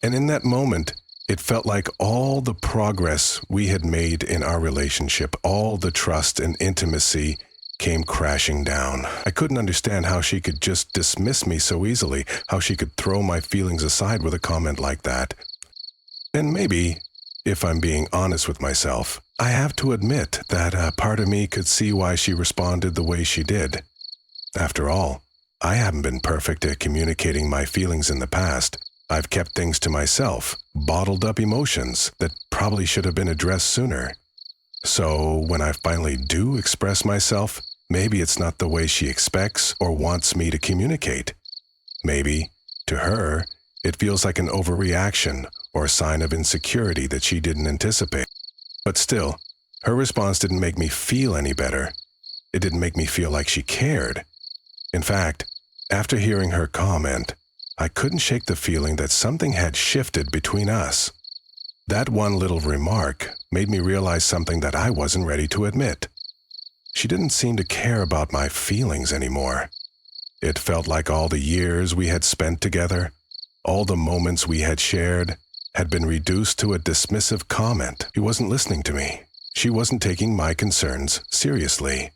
And in that moment, it felt like all the progress we had made in our relationship, all the trust and intimacy came crashing down. I couldn't understand how she could just dismiss me so easily, how she could throw my feelings aside with a comment like that. And maybe, if I'm being honest with myself, I have to admit that a part of me could see why she responded the way she did. After all, I haven't been perfect at communicating my feelings in the past. I've kept things to myself, bottled up emotions that probably should have been addressed sooner. So when I finally do express myself, maybe it's not the way she expects or wants me to communicate. Maybe, to her, it feels like an overreaction or a sign of insecurity that she didn't anticipate. But still, her response didn't make me feel any better. It didn't make me feel like she cared. In fact, after hearing her comment, I couldn't shake the feeling that something had shifted between us. That one little remark made me realize something that I wasn't ready to admit. She didn't seem to care about my feelings anymore. It felt like all the years we had spent together, all the moments we had shared, had been reduced to a dismissive comment. She wasn't listening to me. She wasn't taking my concerns seriously.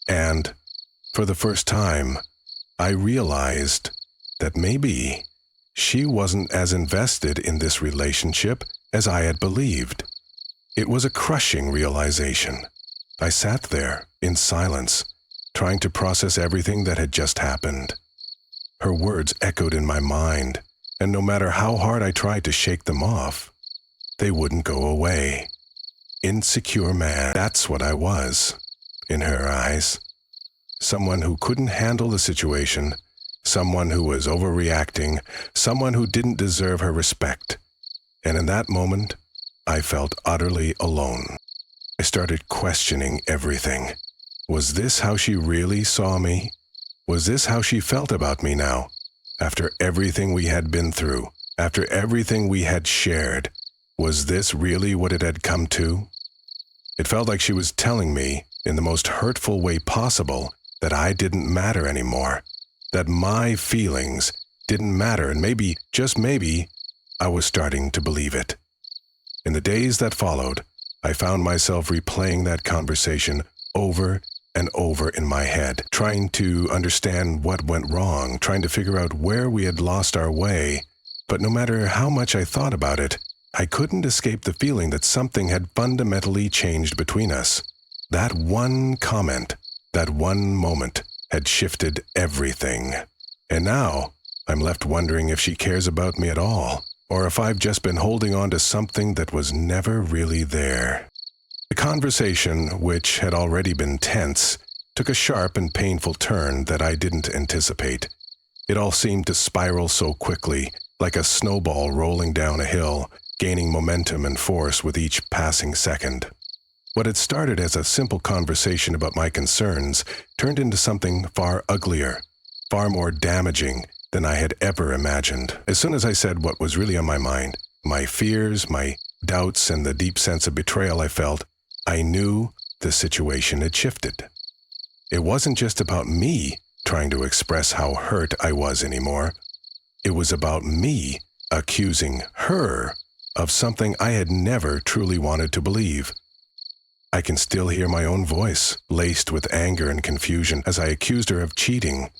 And, for the first time, I realized that maybe she wasn't as invested in this relationship as I had believed. It was a crushing realization. I sat there, in silence, trying to process everything that had just happened. Her words echoed in my mind, and no matter how hard I tried to shake them off, they wouldn't go away. Insecure man, that's what I was, in her eyes. Someone who couldn't handle the situation, someone who was overreacting, someone who didn't deserve her respect. And in that moment, I felt utterly alone. I started questioning everything. Was this how she really saw me? Was this how she felt about me now? After everything we had been through, after everything we had shared, was this really what it had come to? It felt like she was telling me, in the most hurtful way possible, that I didn't matter anymore, that my feelings didn't matter, and maybe, just maybe, I was starting to believe it. In the days that followed, I found myself replaying that conversation over and over in my head, trying to understand what went wrong, trying to figure out where we had lost our way. But no matter how much I thought about it, I couldn't escape the feeling that something had fundamentally changed between us. That one comment, that one moment, had shifted everything. And now, I'm left wondering if she cares about me at all, or if I've just been holding on to something that was never really there. The conversation, which had already been tense, took a sharp and painful turn that I didn't anticipate. It all seemed to spiral so quickly, like a snowball rolling down a hill, gaining momentum and force with each passing second. What had started as a simple conversation about my concerns turned into something far uglier, far more damaging than I had ever imagined. As soon as I said what was really on my mind, my fears, my doubts, and the deep sense of betrayal I felt, I knew the situation had shifted. It wasn't just about me trying to express how hurt I was anymore. It was about me accusing her of something I had never truly wanted to believe. I can still hear my own voice, laced with anger and confusion, as I accused her of cheating.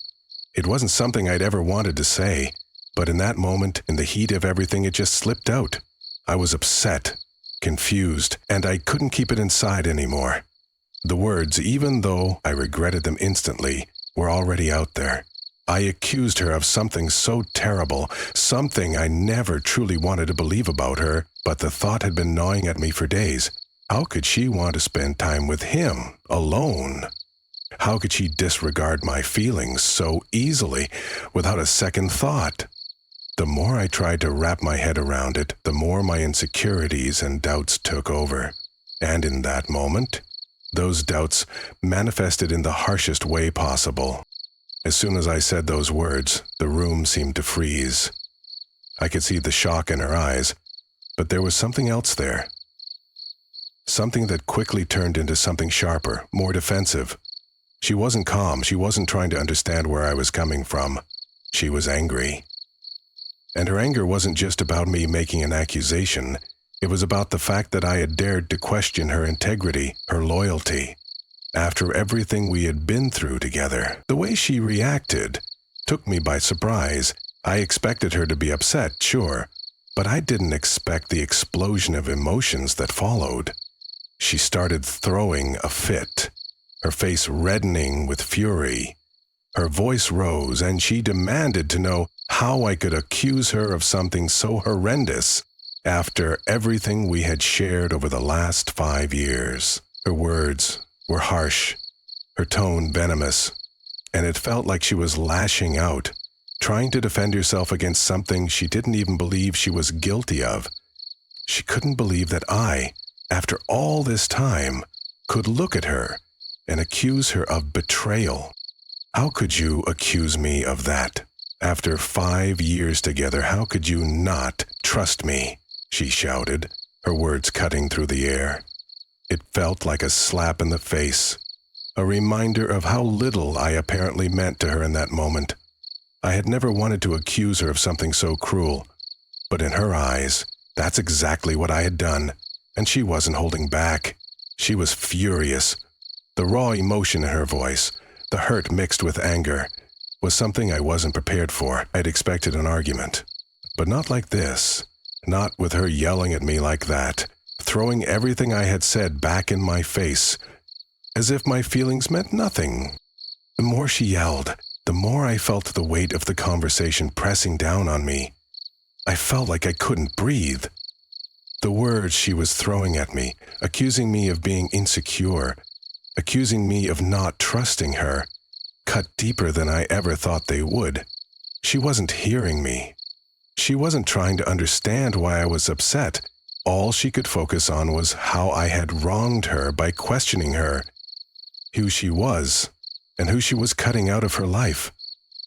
It wasn't something I'd ever wanted to say, but in that moment, in the heat of everything, it just slipped out. I was upset, confused, and I couldn't keep it inside anymore. The words, even though I regretted them instantly, were already out there. I accused her of something so terrible, something I never truly wanted to believe about her, but the thought had been gnawing at me for days. How could she want to spend time with him, alone? How could she disregard my feelings so easily, without a second thought? The more I tried to wrap my head around it, the more my insecurities and doubts took over. And in that moment, those doubts manifested in the harshest way possible. As soon as I said those words, the room seemed to freeze. I could see the shock in her eyes, but there was something else there. something that quickly turned into something sharper, more defensive. She wasn't calm. She wasn't trying to understand where I was coming from. She was angry. And her anger wasn't just about me making an accusation. It was about the fact that I had dared to question her integrity, her loyalty. After everything we had been through together, the way she reacted took me by surprise. I expected her to be upset, sure, but I didn't expect the explosion of emotions that followed. She started throwing a fit, her face reddening with fury. Her voice rose, and she demanded to know how I could accuse her of something so horrendous after everything we had shared over the last 5 years. Her words were harsh, her tone venomous, and it felt like she was lashing out, trying to defend herself against something she didn't even believe she was guilty of. She couldn't believe that I, after all this time, could look at her and accuse her of betrayal. How could you accuse me of that? After 5 years together, how could you not trust me? She shouted, her words cutting through the air. It felt like a slap in the face, a reminder of how little I apparently meant to her in that moment. I had never wanted to accuse her of something so cruel, but in her eyes, that's exactly what I had done, and she wasn't holding back. She was furious. The raw emotion in her voice, the hurt mixed with anger, was something I wasn't prepared for. I'd expected an argument, but not like this. Not with her yelling at me like that, throwing everything I had said back in my face, as if my feelings meant nothing. The more she yelled, the more I felt the weight of the conversation pressing down on me. I felt like I couldn't breathe. The words she was throwing at me, accusing me of being insecure, accusing me of not trusting her, cut deeper than I ever thought they would. She wasn't hearing me. She wasn't trying to understand why I was upset. All she could focus on was how I had wronged her by questioning her, who she was, and who she was cutting out of her life.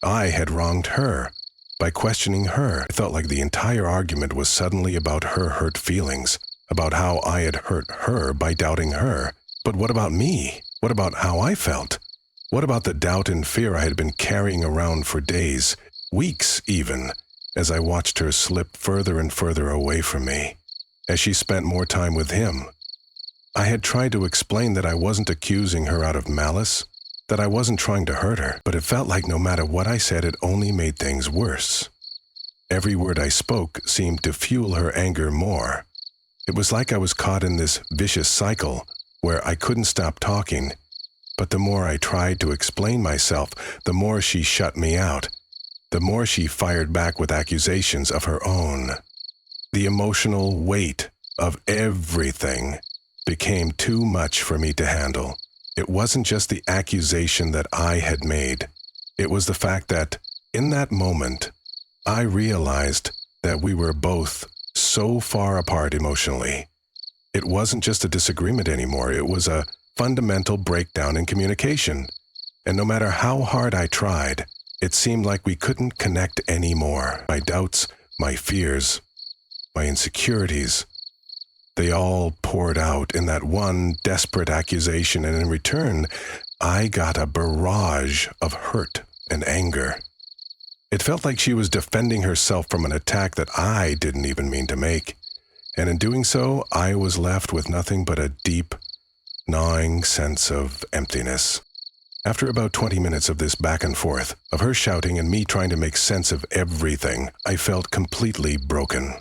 I had wronged her by questioning her. I felt like the entire argument was suddenly about her hurt feelings, about how I had hurt her by doubting her. But what about me? What about how I felt? What about the doubt and fear I had been carrying around for days, weeks even, as I watched her slip further and further away from me, as she spent more time with him? I had tried to explain that I wasn't accusing her out of malice, that I wasn't trying to hurt her, but it felt like no matter what I said, it only made things worse. Every word I spoke seemed to fuel her anger more. It was like I was caught in this vicious cycle where I couldn't stop talking, but the more I tried to explain myself, the more she shut me out, the more she fired back with accusations of her own. The emotional weight of everything became too much for me to handle. It wasn't just the accusation that I had made. It was the fact that, in that moment, I realized that we were both so far apart emotionally. It wasn't just a disagreement anymore. It was a fundamental breakdown in communication. And no matter how hard I tried, it seemed like we couldn't connect anymore. My doubts, my fears, my insecurities, they all poured out in that one desperate accusation, and in return, I got a barrage of hurt and anger. It felt like she was defending herself from an attack that I didn't even mean to make, and in doing so, I was left with nothing but a deep, gnawing sense of emptiness. After about 20 minutes of this back and forth, of her shouting and me trying to make sense of everything, I felt completely broken.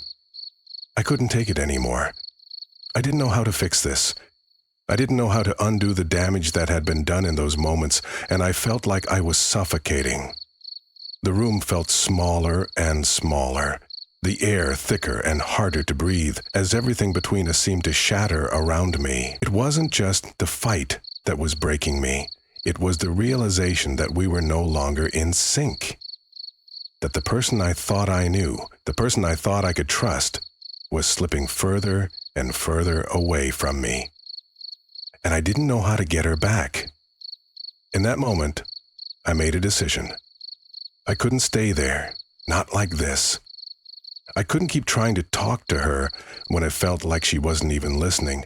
I couldn't take it anymore. I didn't know how to fix this. I didn't know how to undo the damage that had been done in those moments, and I felt like I was suffocating. The room felt smaller and smaller, the air thicker and harder to breathe, as everything between us seemed to shatter around me. It wasn't just the fight that was breaking me. It was the realization that we were no longer in sync. That the person I thought I knew, the person I thought I could trust, was slipping further and further away from me. And I didn't know how to get her back. In that moment, I made a decision. I couldn't stay there, not like this. I couldn't keep trying to talk to her when it felt like she wasn't even listening.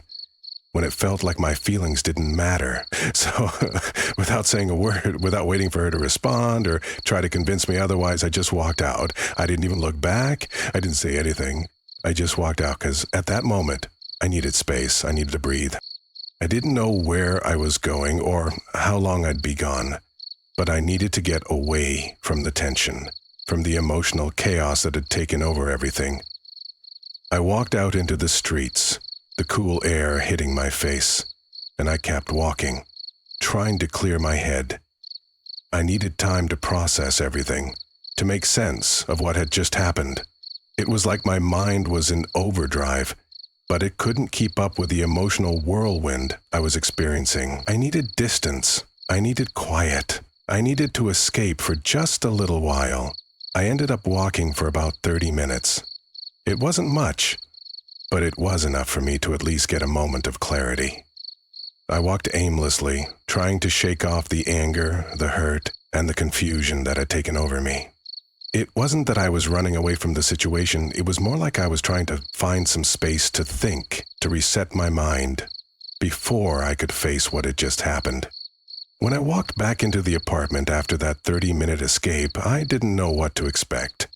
when it felt like my feelings didn't matter. So, without saying a word, without waiting for her to respond or try to convince me otherwise, I just walked out. I didn't even look back. I didn't say anything. I just walked out because at that moment, I needed space. I needed to breathe. I didn't know where I was going or how long I'd be gone, but I needed to get away from the tension, from the emotional chaos that had taken over everything. I walked out into the streets, the cool air hitting my face, and I kept walking, trying to clear my head. I needed time to process everything, to make sense of what had just happened. It was like my mind was in overdrive, but it couldn't keep up with the emotional whirlwind I was experiencing. I needed distance. I needed quiet. I needed to escape for just a little while. I ended up walking for about 30 minutes. It wasn't much, but it was enough for me to at least get a moment of clarity. I walked aimlessly, trying to shake off the anger, the hurt, and the confusion that had taken over me. It wasn't that I was running away from the situation, it was more like I was trying to find some space to think, to reset my mind, before I could face what had just happened. When I walked back into the apartment after that 30-minute escape, I didn't know what to expect.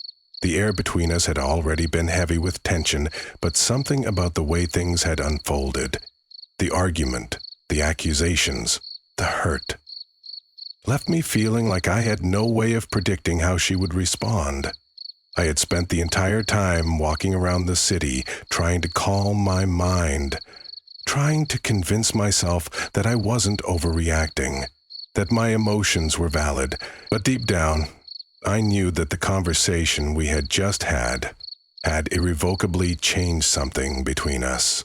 The air between us had already been heavy with tension, but something about the way things had unfolded, the argument, the accusations, the hurt, left me feeling like I had no way of predicting how she would respond. I had spent the entire time walking around the city, trying to calm my mind, trying to convince myself that I wasn't overreacting, that my emotions were valid, but deep down, I knew that the conversation we had just had irrevocably changed something between us.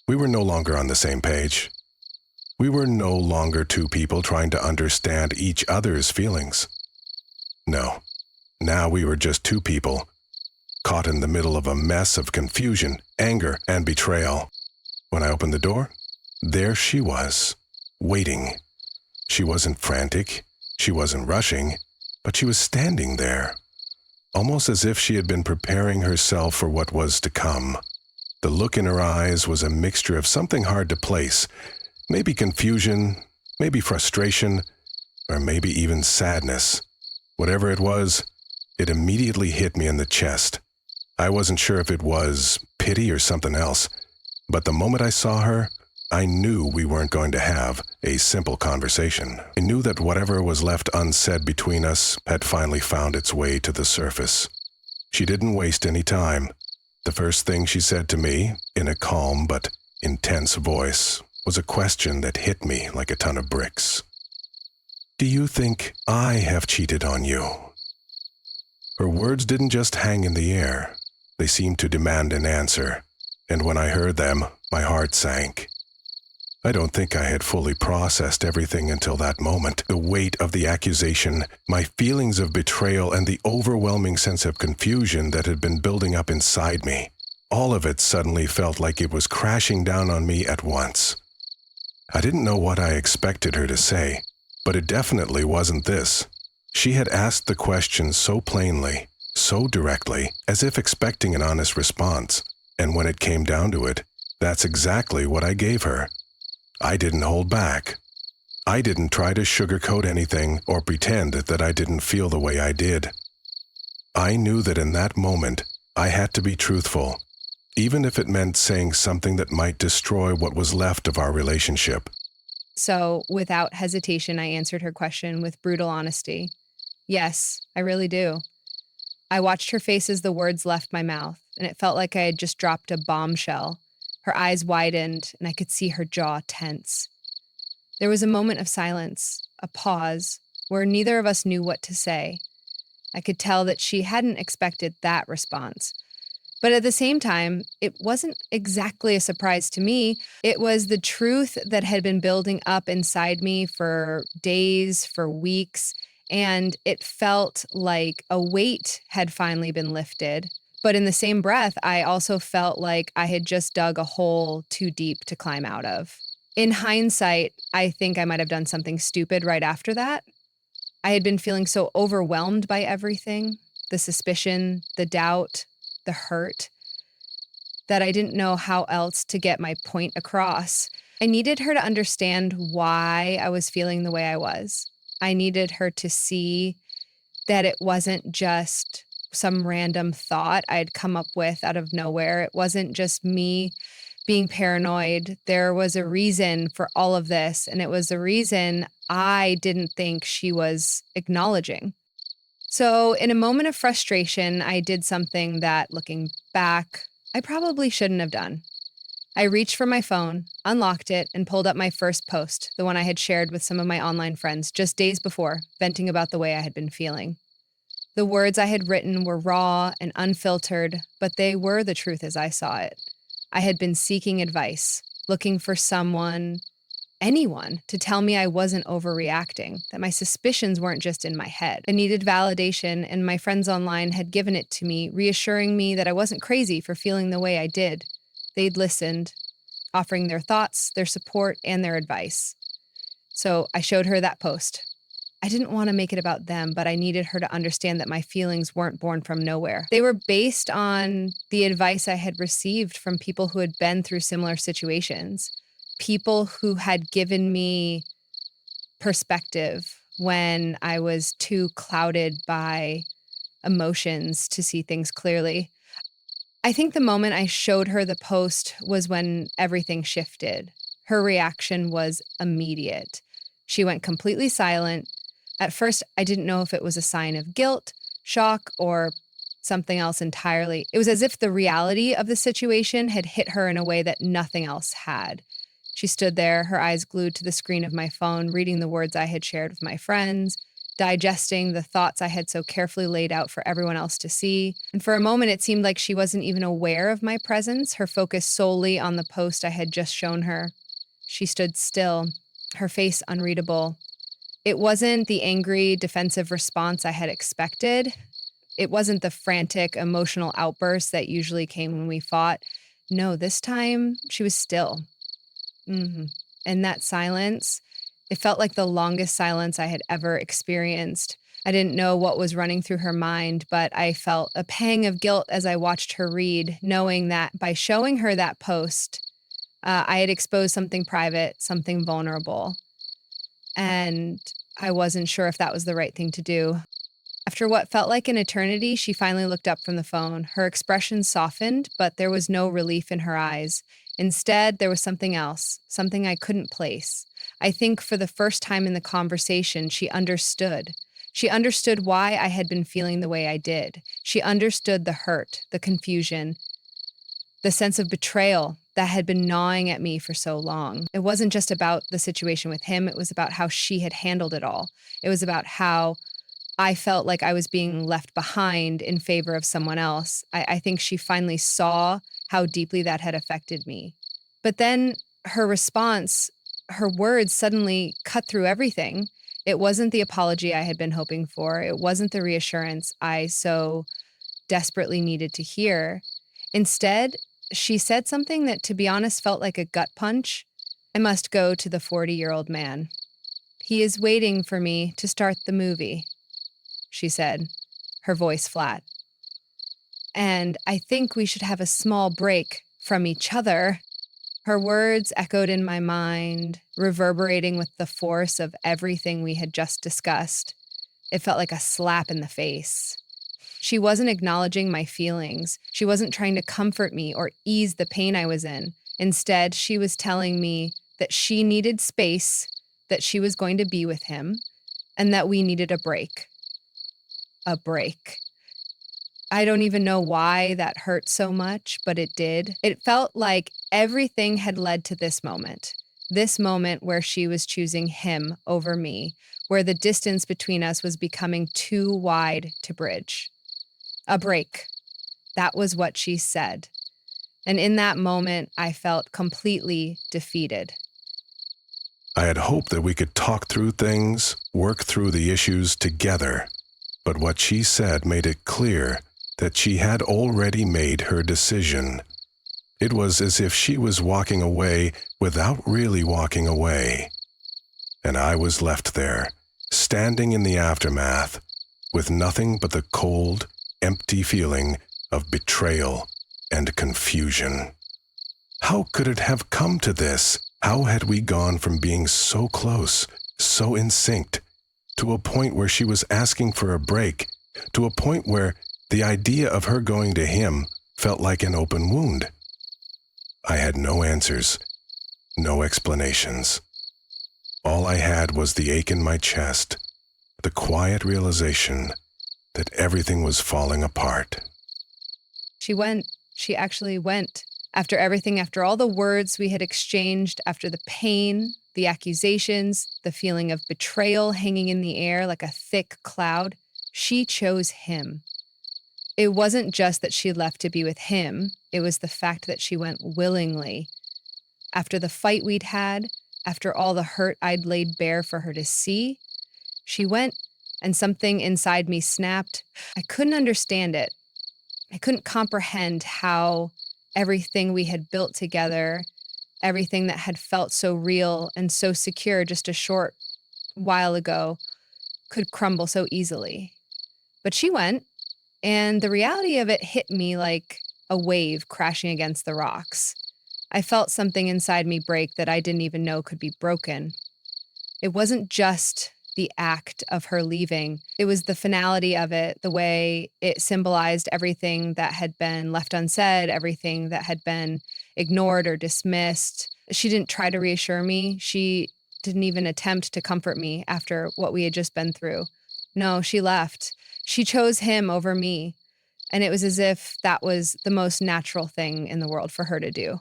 We were no longer on the same page. We were no longer two people trying to understand each other's feelings. No, now we were just two people, caught in the middle of a mess of confusion, anger, and betrayal. When I opened the door, there she was, waiting. She wasn't frantic, she wasn't rushing, but she was standing there, almost as if she had been preparing herself for what was to come. The look in her eyes was a mixture of something hard to place, maybe confusion, maybe frustration, or maybe even sadness. Whatever it was, it immediately hit me in the chest. I wasn't sure if it was pity or something else, but the moment I saw her, I knew we weren't going to have a simple conversation. I knew that whatever was left unsaid between us had finally found its way to the surface. She didn't waste any time. The first thing she said to me, in a calm but intense voice, was a question that hit me like a ton of bricks. "Do you think I have cheated on you?" Her words didn't just hang in the air. They seemed to demand an answer, and when I heard them, my heart sank. I don't think I had fully processed everything until that moment. The weight of the accusation, my feelings of betrayal, and the overwhelming sense of confusion that had been building up inside me. All of it suddenly felt like it was crashing down on me at once. I didn't know what I expected her to say, but it definitely wasn't this. She had asked the question so plainly, so directly, as if expecting an honest response, and when it came down to it, that's exactly what I gave her. I didn't hold back. I didn't try to sugarcoat anything or pretend that I didn't feel the way I did. I knew that in that moment, I had to be truthful, even if it meant saying something that might destroy what was left of our relationship. So, without hesitation, I answered her question with brutal honesty. Yes, I really do. I watched her face as the words left my mouth, and it felt like I had just dropped a bombshell. Her eyes widened, and I could see her jaw tense. There was a moment of silence, a pause, where neither of us knew what to say. I could tell that she hadn't expected that response. But at the same time, it wasn't exactly a surprise to me. It was the truth that had been building up inside me for days, for weeks, and it felt like a weight had finally been lifted. But in the same breath, I also felt like I had just dug a hole too deep to climb out of. In hindsight, I think I might have done something stupid right after that. I had been feeling so overwhelmed by everything, the suspicion, the doubt, the hurt. that I didn't know how else to get my point across. I needed her to understand why I was feeling the way I was. I needed her to see that it wasn't just some random thought I'd come up with out of nowhere. It wasn't just me being paranoid. There was a reason for all of this, and it was a reason I didn't think she was acknowledging. So, in a moment of frustration, I did something that, looking back, I probably shouldn't have done. I reached for my phone, unlocked it, and pulled up my first post, the one I had shared with some of my online friends just days before, venting about the way I had been feeling. The words I had written were raw and unfiltered, but they were the truth as I saw it. I had been seeking advice, looking for someone, anyone, to tell me I wasn't overreacting, that my suspicions weren't just in my head. I needed validation, and my friends online had given it to me, reassuring me that I wasn't crazy for feeling the way I did. They'd listened, offering their thoughts, their support, and their advice. So I showed her that post. I didn't want to make it about them, but I needed her to understand that my feelings weren't born from nowhere. They were based on the advice I had received from people who had been through similar situations, people who had given me perspective when I was too clouded by emotions to see things clearly. I think the moment I showed her the post was when everything shifted. Her reaction was immediate. She went completely silent. At first, I didn't know if it was a sign of guilt, shock, or something else entirely. It was as if the reality of the situation had hit her in a way that nothing else had. She stood there, her eyes glued to the screen of my phone, reading the words I had shared with my friends, digesting the thoughts I had so carefully laid out for everyone else to see. And for a moment, it seemed like she wasn't even aware of my presence, her focus solely on the post I had just shown her. She stood still, her face unreadable. It wasn't the angry, defensive response I had expected. It wasn't the frantic, emotional outburst that usually came when we fought. No, this time she was still. And that silence, it felt like the longest silence I had ever experienced. I didn't know what was running through her mind, but I felt a pang of guilt as I watched her read, knowing that by showing her that post, I had exposed something private, something vulnerable. And I wasn't sure if that was the right thing to do. After what felt like an eternity, she finally looked up from the phone. Her expression softened, but there was no relief in her eyes. Instead, there was something else, something I couldn't place. I think for the first time in the conversation, she understood. She understood why I had been feeling the way I did. She understood the hurt, the confusion, the sense of betrayal that had been gnawing at me for so long. It wasn't just about the situation with him. It was about how she had handled it all. It was about how I felt like I was being left behind in favor of someone else. I think she finally saw how deeply that had affected me. But then her response, her words suddenly cut through everything. It wasn't the apology I had been hoping for. It wasn't the reassurance I so desperately needed to hear. Instead, she said something that, to be honest, felt like a gut punch. I must go to the 40-year-old man. He is waiting for me to start the movie, she said, her voice flat. And I think we should have a small break from each other. Her words echoed in my mind, reverberating with the force of everything we had just discussed. It felt like a slap in the face. She wasn't acknowledging my feelings. She wasn't trying to comfort me or ease the pain I was in. Instead, she was telling me that she needed space, that she was going to be with him, and that we needed a break. A break. I don't even know why that hurt so much, but it did. It felt like everything had led to this moment where she was choosing him over me, where the distance between us was becoming too wide to bridge. A break. That was what she said. And in that moment, I felt completely defeated. I had hoped that we could talk through things, work through the issues together. But what she said made it clear that she had already made her decision. It was as if she was walking away without really walking away. And I was left there, standing in the aftermath, with nothing but the cold, empty feeling of betrayal and confusion. How could it have come to this? How had we gone from being so close, so in sync, to a point where she was asking for a break, to a point where the idea of her going to him felt like an open wound? I had no answers, no explanations. All I had was the ache in my chest, the quiet realization that everything was falling apart. She went. She actually went. After everything, after all the words we had exchanged, after the pain, the accusations, the feeling of betrayal hanging in the air like a thick cloud, she chose him. It wasn't just that she left to be with him, it was the fact that she went willingly. After the fight we'd had, after all the hurt I'd laid bare for her to see, she went, and something inside me snapped. I couldn't understand it. I couldn't comprehend how everything we had built together, everything that had felt so real and so secure just a short while ago, could crumble so easily. But she went, and the reality of it hit me like a wave crashing against the rocks. I felt something inside me break that I didn't even know could be broken. It wasn't just the act of her leaving. It was the finality of it, the way it symbolized everything that had been left unsaid, everything that had been ignored or dismissed. She didn't try to reassure me. She didn't even attempt to comfort me after what we had just been through. No, she left. She chose him over me. And it was as if that was the most natural thing in the world for her to do.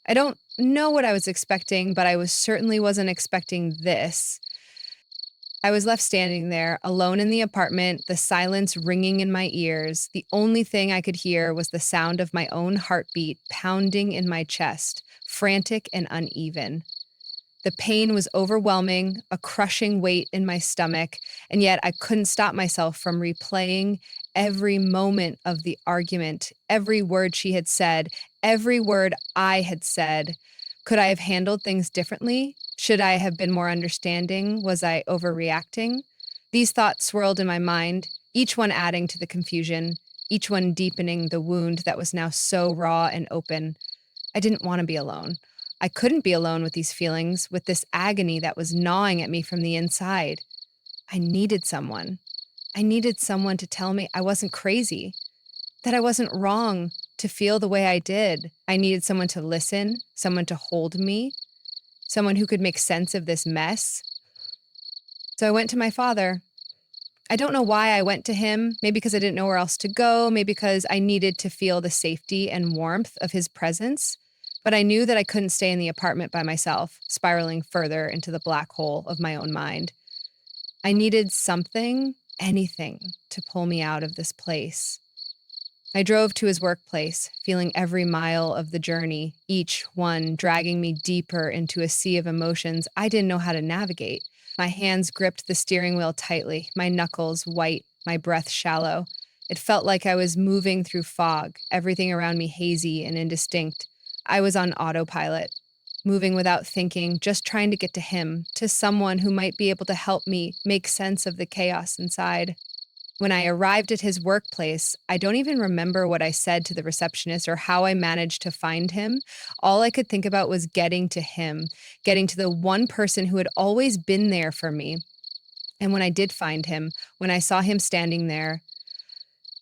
I don't know what I was expecting, but I certainly wasn't expecting this. I was left standing there, alone in the apartment, the silence ringing in my ears. The only thing I could hear was the sound of my own heartbeat pounding in my chest, frantic and uneven. The pain was overwhelming, a crushing weight in my stomach, and yet I couldn't stop myself from replaying every moment of the argument, every word she had said, every word I had said. Could I have handled things differently? Should I have been more understanding? Was I overreacting? These thoughts swirled in my mind, each one adding to the confusion, each one deepening the wound that was now so raw and open. I didn't want to be alone. I couldn't be alone with these feelings, with this agony that was gnawing at me from the inside. I needed someone. I needed someone to tell me I wasn't crazy, that I wasn't wrong to feel the way I did. I needed someone to listen, someone to hold me, someone who could make sense of this mess. So I went to my father. I don't know why I went to him, maybe because I didn't know where else to go, maybe because I needed to feel the safety and warmth of his presence. But I knew that I couldn't stay in the apartment by myself, spiraling further into the black hole of my own mind. I needed something, anything, to pull me out of this place. I drove to his workplace, feeling every mile of the journey, each one dragging me deeper into a sea of emotions I didn't know how to navigate. My hands gripped the steering wheel tightly, my knuckles white, my breath shallow. It felt like I was moving through fog, everything around me hazy and indistinct. I was on autopilot, moving without thinking, just trying to get to him, to someone who might be able to help me make sense of the chaos inside. When I arrived at his workplace, I don't even remember what I said to the receptionist or how I managed to find him. All I could think about was getting to him, getting to the one person who had always been there for me. And when I did find him, when I saw him standing there,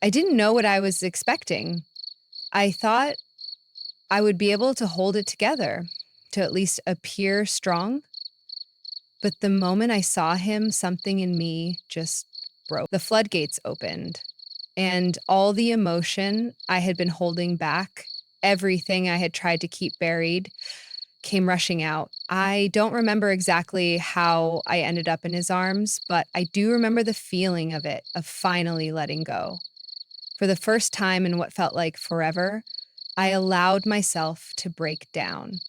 I didn't know what I was expecting. I thought I would be able to hold it together, to at least appear strong. But the moment I saw him, something in me just broke. The floodgates opened, and all the emotion I had been holding back, everything I had tried to keep buried, came rushing out. I don't remember exactly how I ended up in his arms, but I do remember the feeling of it, of finally letting go. For the first time in what felt like forever, I allowed myself to break down.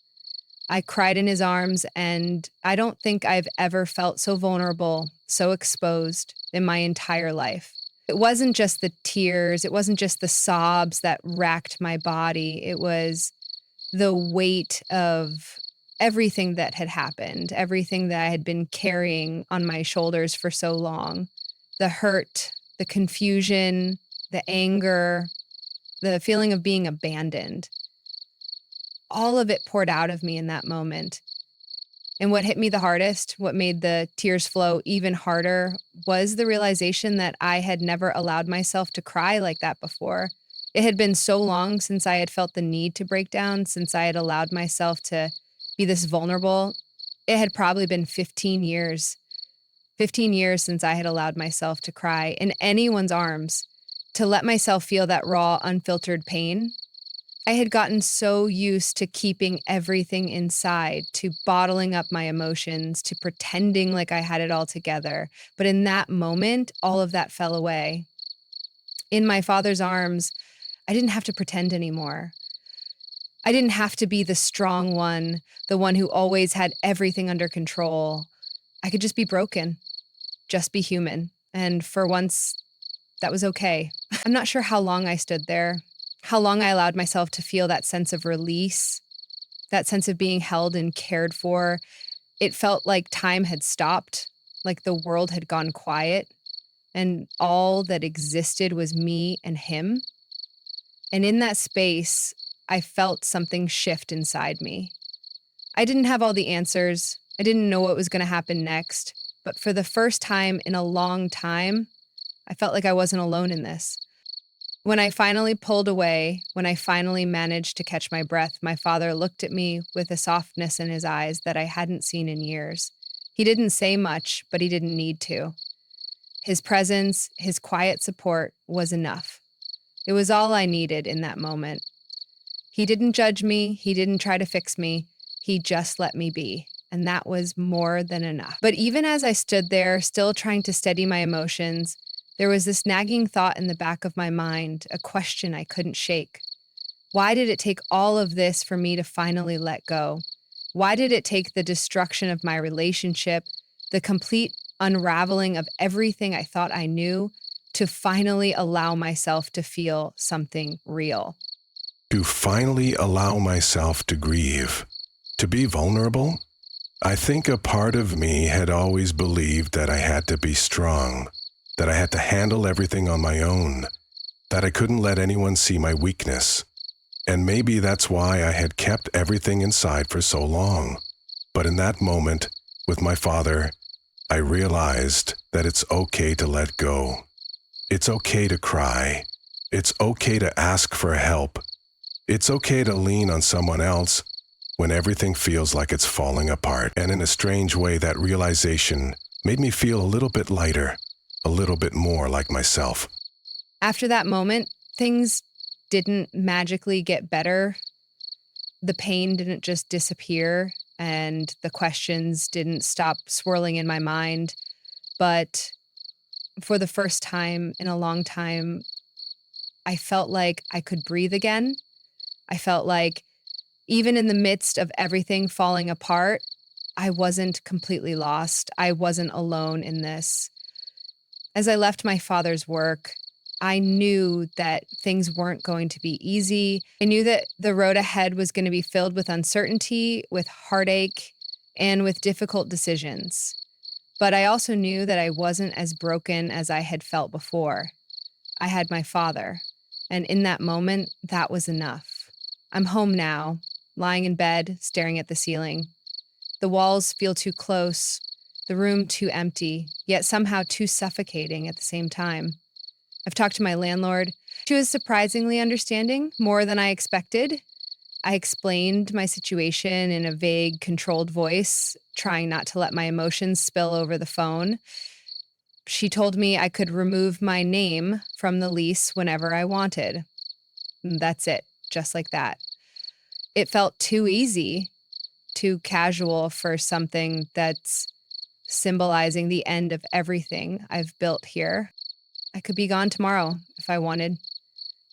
I cried in his arms, and I don't think I've ever felt so vulnerable, so exposed in my entire life. It wasn't just the tears, it wasn't just the sobs that racked my body. It was the weight of everything that had happened, everything that I had been carrying on my shoulders for so long. The hurt, the confusion, the anger, the feeling of being abandoned. All of it poured out of me in that moment. And what hit me the hardest, what made the tears flow even harder, was the realization that I had never allowed myself to cry like that before. It had been so long since I had felt the need to break down, since I had allowed myself to be this vulnerable. It had probably been 15 years, 15 years since I had allowed myself to cry in anyone's arms, to let myself feel that raw, unfiltered pain. I had gotten so used to keeping everything inside, to bottling up my emotions, to pretending like I had it all together. But in that moment, all of that fell away. In my father's arms, I didn't have to pretend anymore. I didn't have to be the strong one, the one who always had everything under control. I could just be broken, just be human. And for once, that was okay. I'm not sure how long I stood there, how long I allowed myself to feel that sense of release, that sense of being held and cared for. It felt like time had stopped, like the world had gone quiet, and all that existed was me and him. And in that space, I felt something shift inside me. I didn't have all the answers. I didn't know what was going to happen next. But for the first time in a long time, I felt like I wasn't alone in this. When I finally pulled away, when I finally managed to catch my breath, my father looked at me with a softness in his eyes that I hadn't seen in years. He didn't say much, but he didn't need to. His presence, his quiet support was enough. It was all I needed in that moment. He didn't judge me. He didn't try to fix me. He just let me be. And that was more than enough. But even as I stood there, still trying to steady my emotions, there was this nagging thought in the back of my mind, a question I couldn't shake. Why did it take all of this for me to finally let go? Why did it take the destruction of my relationship, the complete unraveling of everything I thought I knew, to finally allow myself to feel something real? To finally allow myself to grieve, to be vulnerable? I think a part of me had always believed that I had to be strong, that I had to handle everything on my own, that I couldn't let anyone see my weakness. And maybe that's why I had kept everything inside for so long. But in that moment, with my father, I realized that it's okay to let go. It's okay to cry. It's okay to ask for help. It's okay to lean on someone else when everything feels like it's falling apart. And in a strange way, that realization made me feel a little bit lighter, a little bit more like myself. After that moment, things didn't magically get better. The pain didn't just disappear, and the questions didn't stop swirling in my mind. But for the first time in a long time, I felt like I could breathe again. I felt like even in the midst of everything falling apart, I wasn't completely lost. I wasn't alone in this. As I left my father's work, I knew that things weren't going to be easy. I knew that the road ahead was going to be filled with uncertainty, with heartache, and with difficult decisions. But I also knew that I wasn't as broken as I had felt before. I had my father, and in that moment, that was enough. I'm home now, lying in bed, staring at the ceiling. The walls feel too close, the room too empty, yet somehow too suffocating at the same time. I've talked to my landlord. She was surprisingly understanding, more than I expected. I explained my situation in a vague, controlled voice, trying not to let my emotions spill over the phone. She told me I could remove my name from the lease whenever I wanted. And that's it, just like that. It felt too easy, too casual for something that's symbolizing the end of everything I've built here. I could be gone tomorrow if I wanted.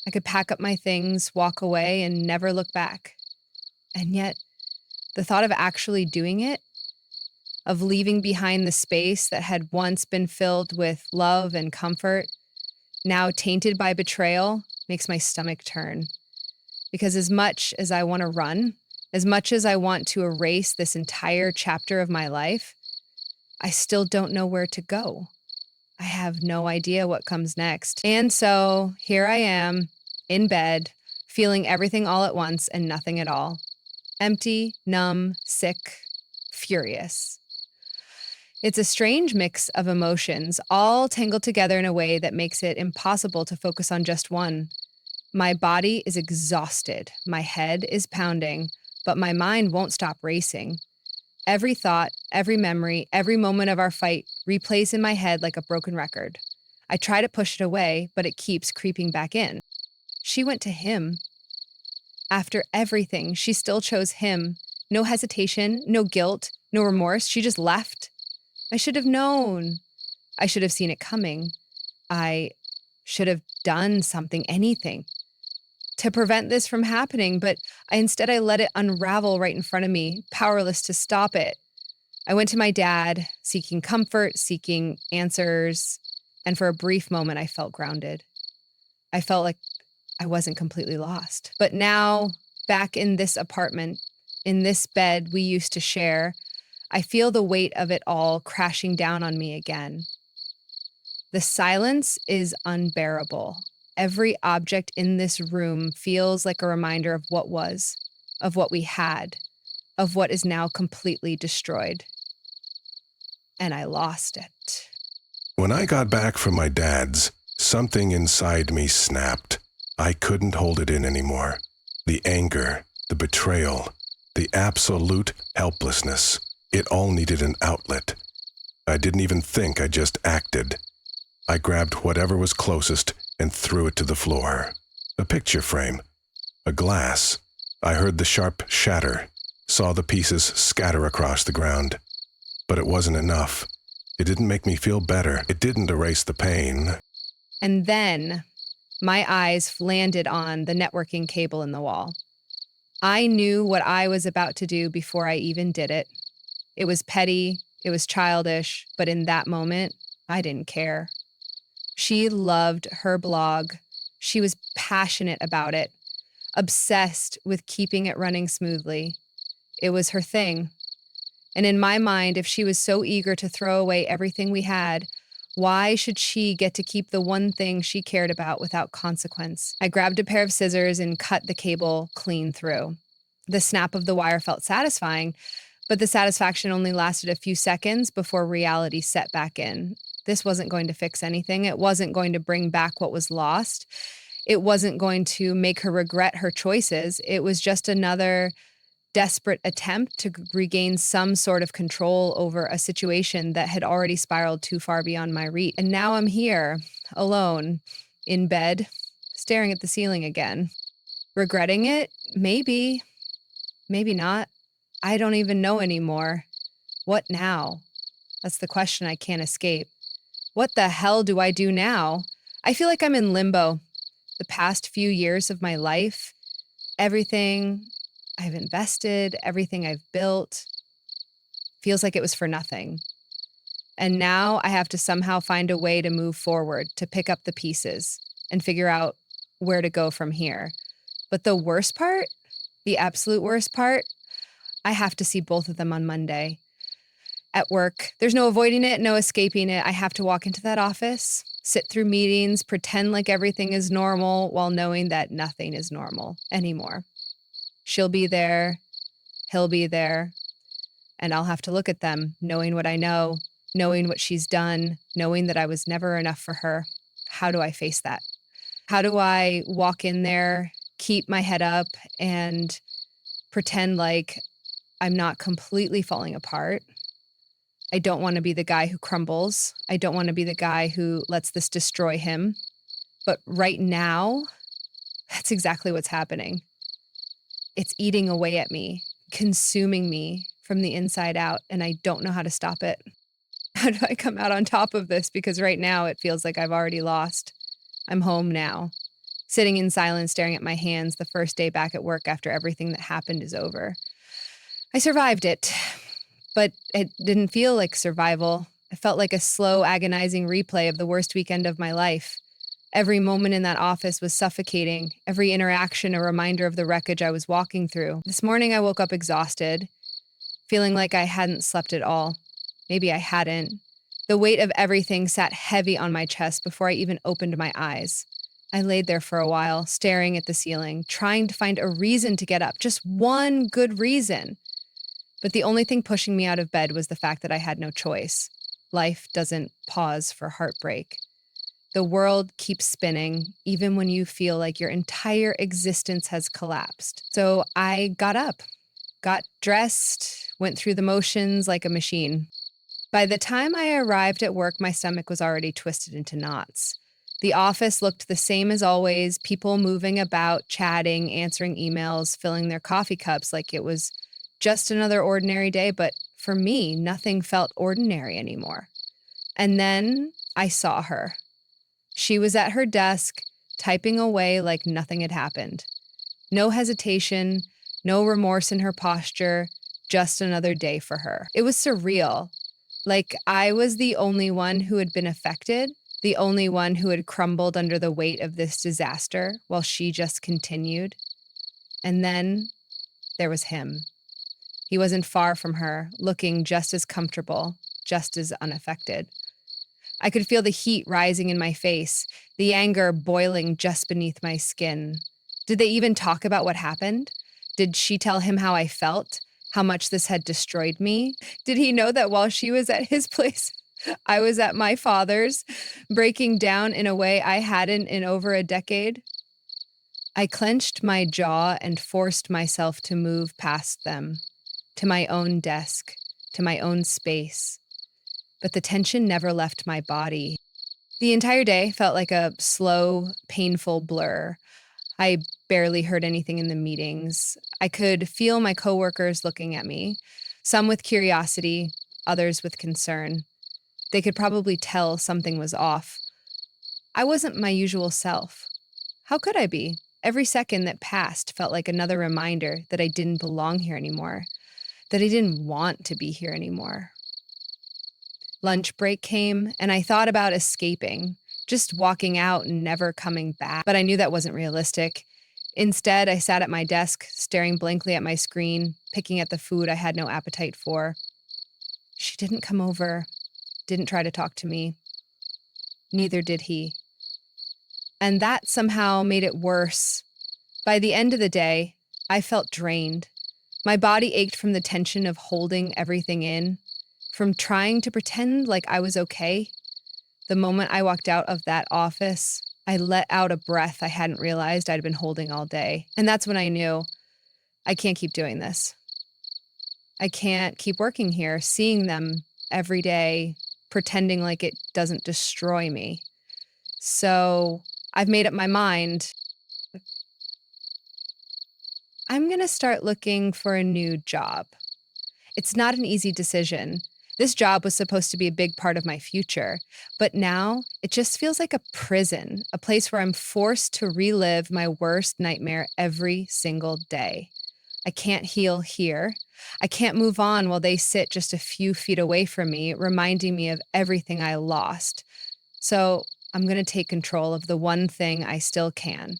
I could pack up my things, walk away, and never look back. And yet, the thought of actually doing it, of leaving behind the space that had once been filled with love and comfort, now tainted by betrayal, makes my stomach turn. Because as much as I want to run, as much as I want to erase this entire chapter of my life, I still don't know where to go. I have no idea what comes next. And so here I am, in bed, feeling everything all at once and nothing at all. Empty, numb, sick, furious. It's a strange mix of emotions, all tangled together in a way that makes it impossible to focus on just one. My body is exhausted, my head is pounding, but my mind won't stop racing. Every thought, every memory, every moment of our fight replays in my head like a broken record. I try to push it away, but it keeps creeping back in. She went to him. After everything, she still chose him. No hesitation, no guilt, no remorse. She just left. I should have known. I should have seen it coming. I should have done something, anything, to prevent this from happening, but instead I let it unravel right in front of me, powerless to stop it. I went to my dad, seeking comfort, seeking answers, and for a brief moment I felt grounded. I felt like I wasn't completely lost. But now, back in this apartment, in this bed we used to share, I feel the weight of it all crashing down on me again. The silence is unbearable. Every object in this room feels like a reminder of what was, of what we had, of what is now completely destroyed. And I lost it. When I got back from my dad's, something inside me snapped. I couldn't hold it in anymore. The anger, the betrayal, the absolute helplessness. It all needed an outlet. I didn't even think, I just acted. I grabbed whatever was closest and threw it to the floor. A picture frame, a glass. I heard the sharp shatter, saw the pieces scatter across the ground. But it wasn't enough. It didn't make me feel better. It didn't erase the pain. And then my eyes landed on the networking cable in the wall. I knew what I was about to do before I even did it. It was petty, it was childish, but in that moment, I didn't care. She loved her blog. She was passionate about it, obsessed with keeping it running smoothly. It was her thing. And in my mind, if she was so eager to throw away everything we had, why should she get to keep the one thing she cared about without consequence? I grabbed a pair of scissors and cut the cable clean through. The snap of the wire felt satisfying, but the satisfaction only lasted a few seconds before reality set back in. This wasn't going to fix anything. It wasn't going to bring back what was lost. It wasn't going to make her regret her choices. It was just another desperate attempt to regain some sort of control over a situation that had already spiraled too far beyond my reach. And now I'm here, alone, in bed, staring at the ceiling again. Regretting it? Maybe. Maybe not. I don't even know anymore. What now? That's the question I can't escape. What the hell do I do now? I feel like I'm in limbo. The past few years of my life, everything I've invested, everything I've built, feels like it was for nothing. And now I have to somehow find a way to move forward, to pick up the pieces and figure out where to go from here. But the worst part, the absolute worst part, I have to see both of them on Monday. At work, there's no avoiding it, no escaping it. I have to walk into that office, sit through meetings, pretend like everything is normal while knowing that nothing is normal anymore. She'll be there, he'll be there, and I'll have to look at them, knowing what I know, knowing what she's done, knowing that I was never enough for her. How do I face that? How do I walk in there, keep my head up, and pretend like I'm not completely falling apart? I don't want to be the guy who crumbles. I don't want to be the guy who lets this destroy him. But right now, that's exactly what's happening. It's eating away at me, consuming me from the inside out, and I don't know how to stop it. How do I come out on top of this? Because right now it feels like I've already lost. I'm home now, sitting in silence, staring at my hands. The first day back at work after everything that happened is over. I survived it, but it didn't feel like survival. It felt like a slow, agonizing replay of the worst weekend of my life. Every moment in that office was suffocating, every interaction a reminder of the wreckage I was walking through. This morning I woke up exhausted, feeling like I hadn't slept at all. Maybe I hadn't. The weight of everything sat heavy on my chest before I even opened my eyes. I laid there for a while, staring at the ceiling, trying to find a reason to get up, just one good reason. But the only thing pushing me out of bed was the fact that I had no choice. Life doesn't pause for heartbreak. The world keeps spinning, even when you feel like your entire existence has collapsed. So I got up, got dressed, went through the motions like a machine. By the time I arrived at work, my stomach was already twisted into knots. The office looked the same as always, people moving about, chatting, answering emails, filling their coffee cups like it was just another ordinary day. But for me, nothing felt ordinary anymore. And then I saw her. She was at her desk, typing away like nothing had happened. No hesitation, no remorse in her posture, just another day for her. It was surreal. Like I was the only one who had been affected, the only one who had crumbled under the weight of this disaster while she just continued. And then there was him. He wasn't far from her, looking just as comfortable, just as unaffected. I could feel the heat rising in my face, the anger boiling just beneath my skin. Did they even talk about what happened? Did she tell him how I felt? How much this had destroyed me? Did he know that while she was at his place, I was at my father's, breaking down in a way I hadn't in over a decade? I clenched my jaw and forced myself to move past them, to my own desk, to my own space. But the tension never left my body. The entire day felt like a slow, painful blur. I barely heard anything in the meetings. I could feel my coworkers looking at me, some with curiosity, others with concern. They could probably tell something was off. I wasn't my usual self. How could I be? Every second that passed felt like another reminder that I didn't belong here anymore, that I didn't want to be here anymore. Lunch break came, and I thought about escaping, just walking out and never coming back. But I knew that wasn't realistic. Instead, I sat at my desk, staring blankly at my screen, picking at the food I had no appetite for. She didn't come over, didn't try to talk to me. Neither did he. And that somehow made it worse. By the end of the day, I felt drained. My body ached from the tension of holding everything in, from trying to pretend like I was okay. The moment I walked out of that office, I let out a breath I hadn't realized I'd been holding all day. And that's when I knew I can't keep doing this. I can't keep working here, seeing them every day, pretending like it doesn't destroy me. So I've made up my mind. I'm going to start looking for a new job. It's not an easy decision. This job was supposed to be a big part of my future, but now it just feels like a prison, a place where I'm forced to relive my worst nightmare every single day. I can't heal here. I can't move on while they sit just a few feet away from me, reminding me of everything I lost. So I'm going to take control of the one thing I still can,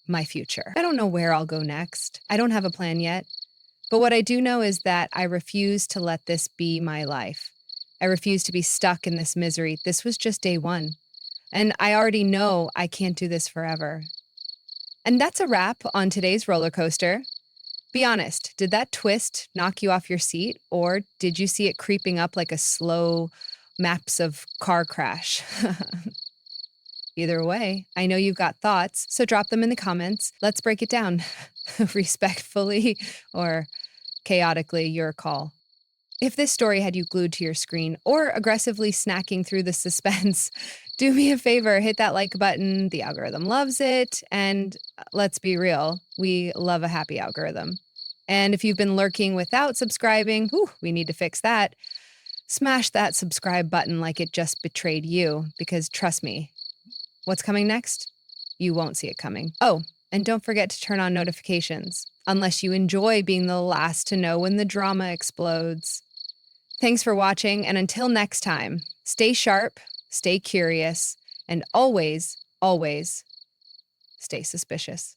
my future. I don't know where I'll go next. I don't have a plan yet. But what I do know is that I refuse to let this be my life. I refuse to be stuck in this misery. This was just day one. And I already know I can't do this forever. And that's a wrap on today's roller coaster. Be honest, did that twist knock you off your seat, or did you see it creeping up like a slow maps of car crash? Either way, I know you've got thoughts, so drop them in the comments. Let's break it down respectfully or chaotically, your call. If this story had you glued to your screen or aggressively snacking through the suspense, do me a favor, hit that like button. The algorithm loves it. And let's be real, we love a happy algorithm. And if you've been lurking without subscribing, we need to fix that. Smash that subscribe button like it just betrayed you, because trust me, what's coming next? You won't see it coming. Oh, and don't forget to turn on notifications, unless you enjoy being the last to know when the drama explodes. Thanks for watching, and until next time, stay sharp, stay curious, and always, always stay suspicious.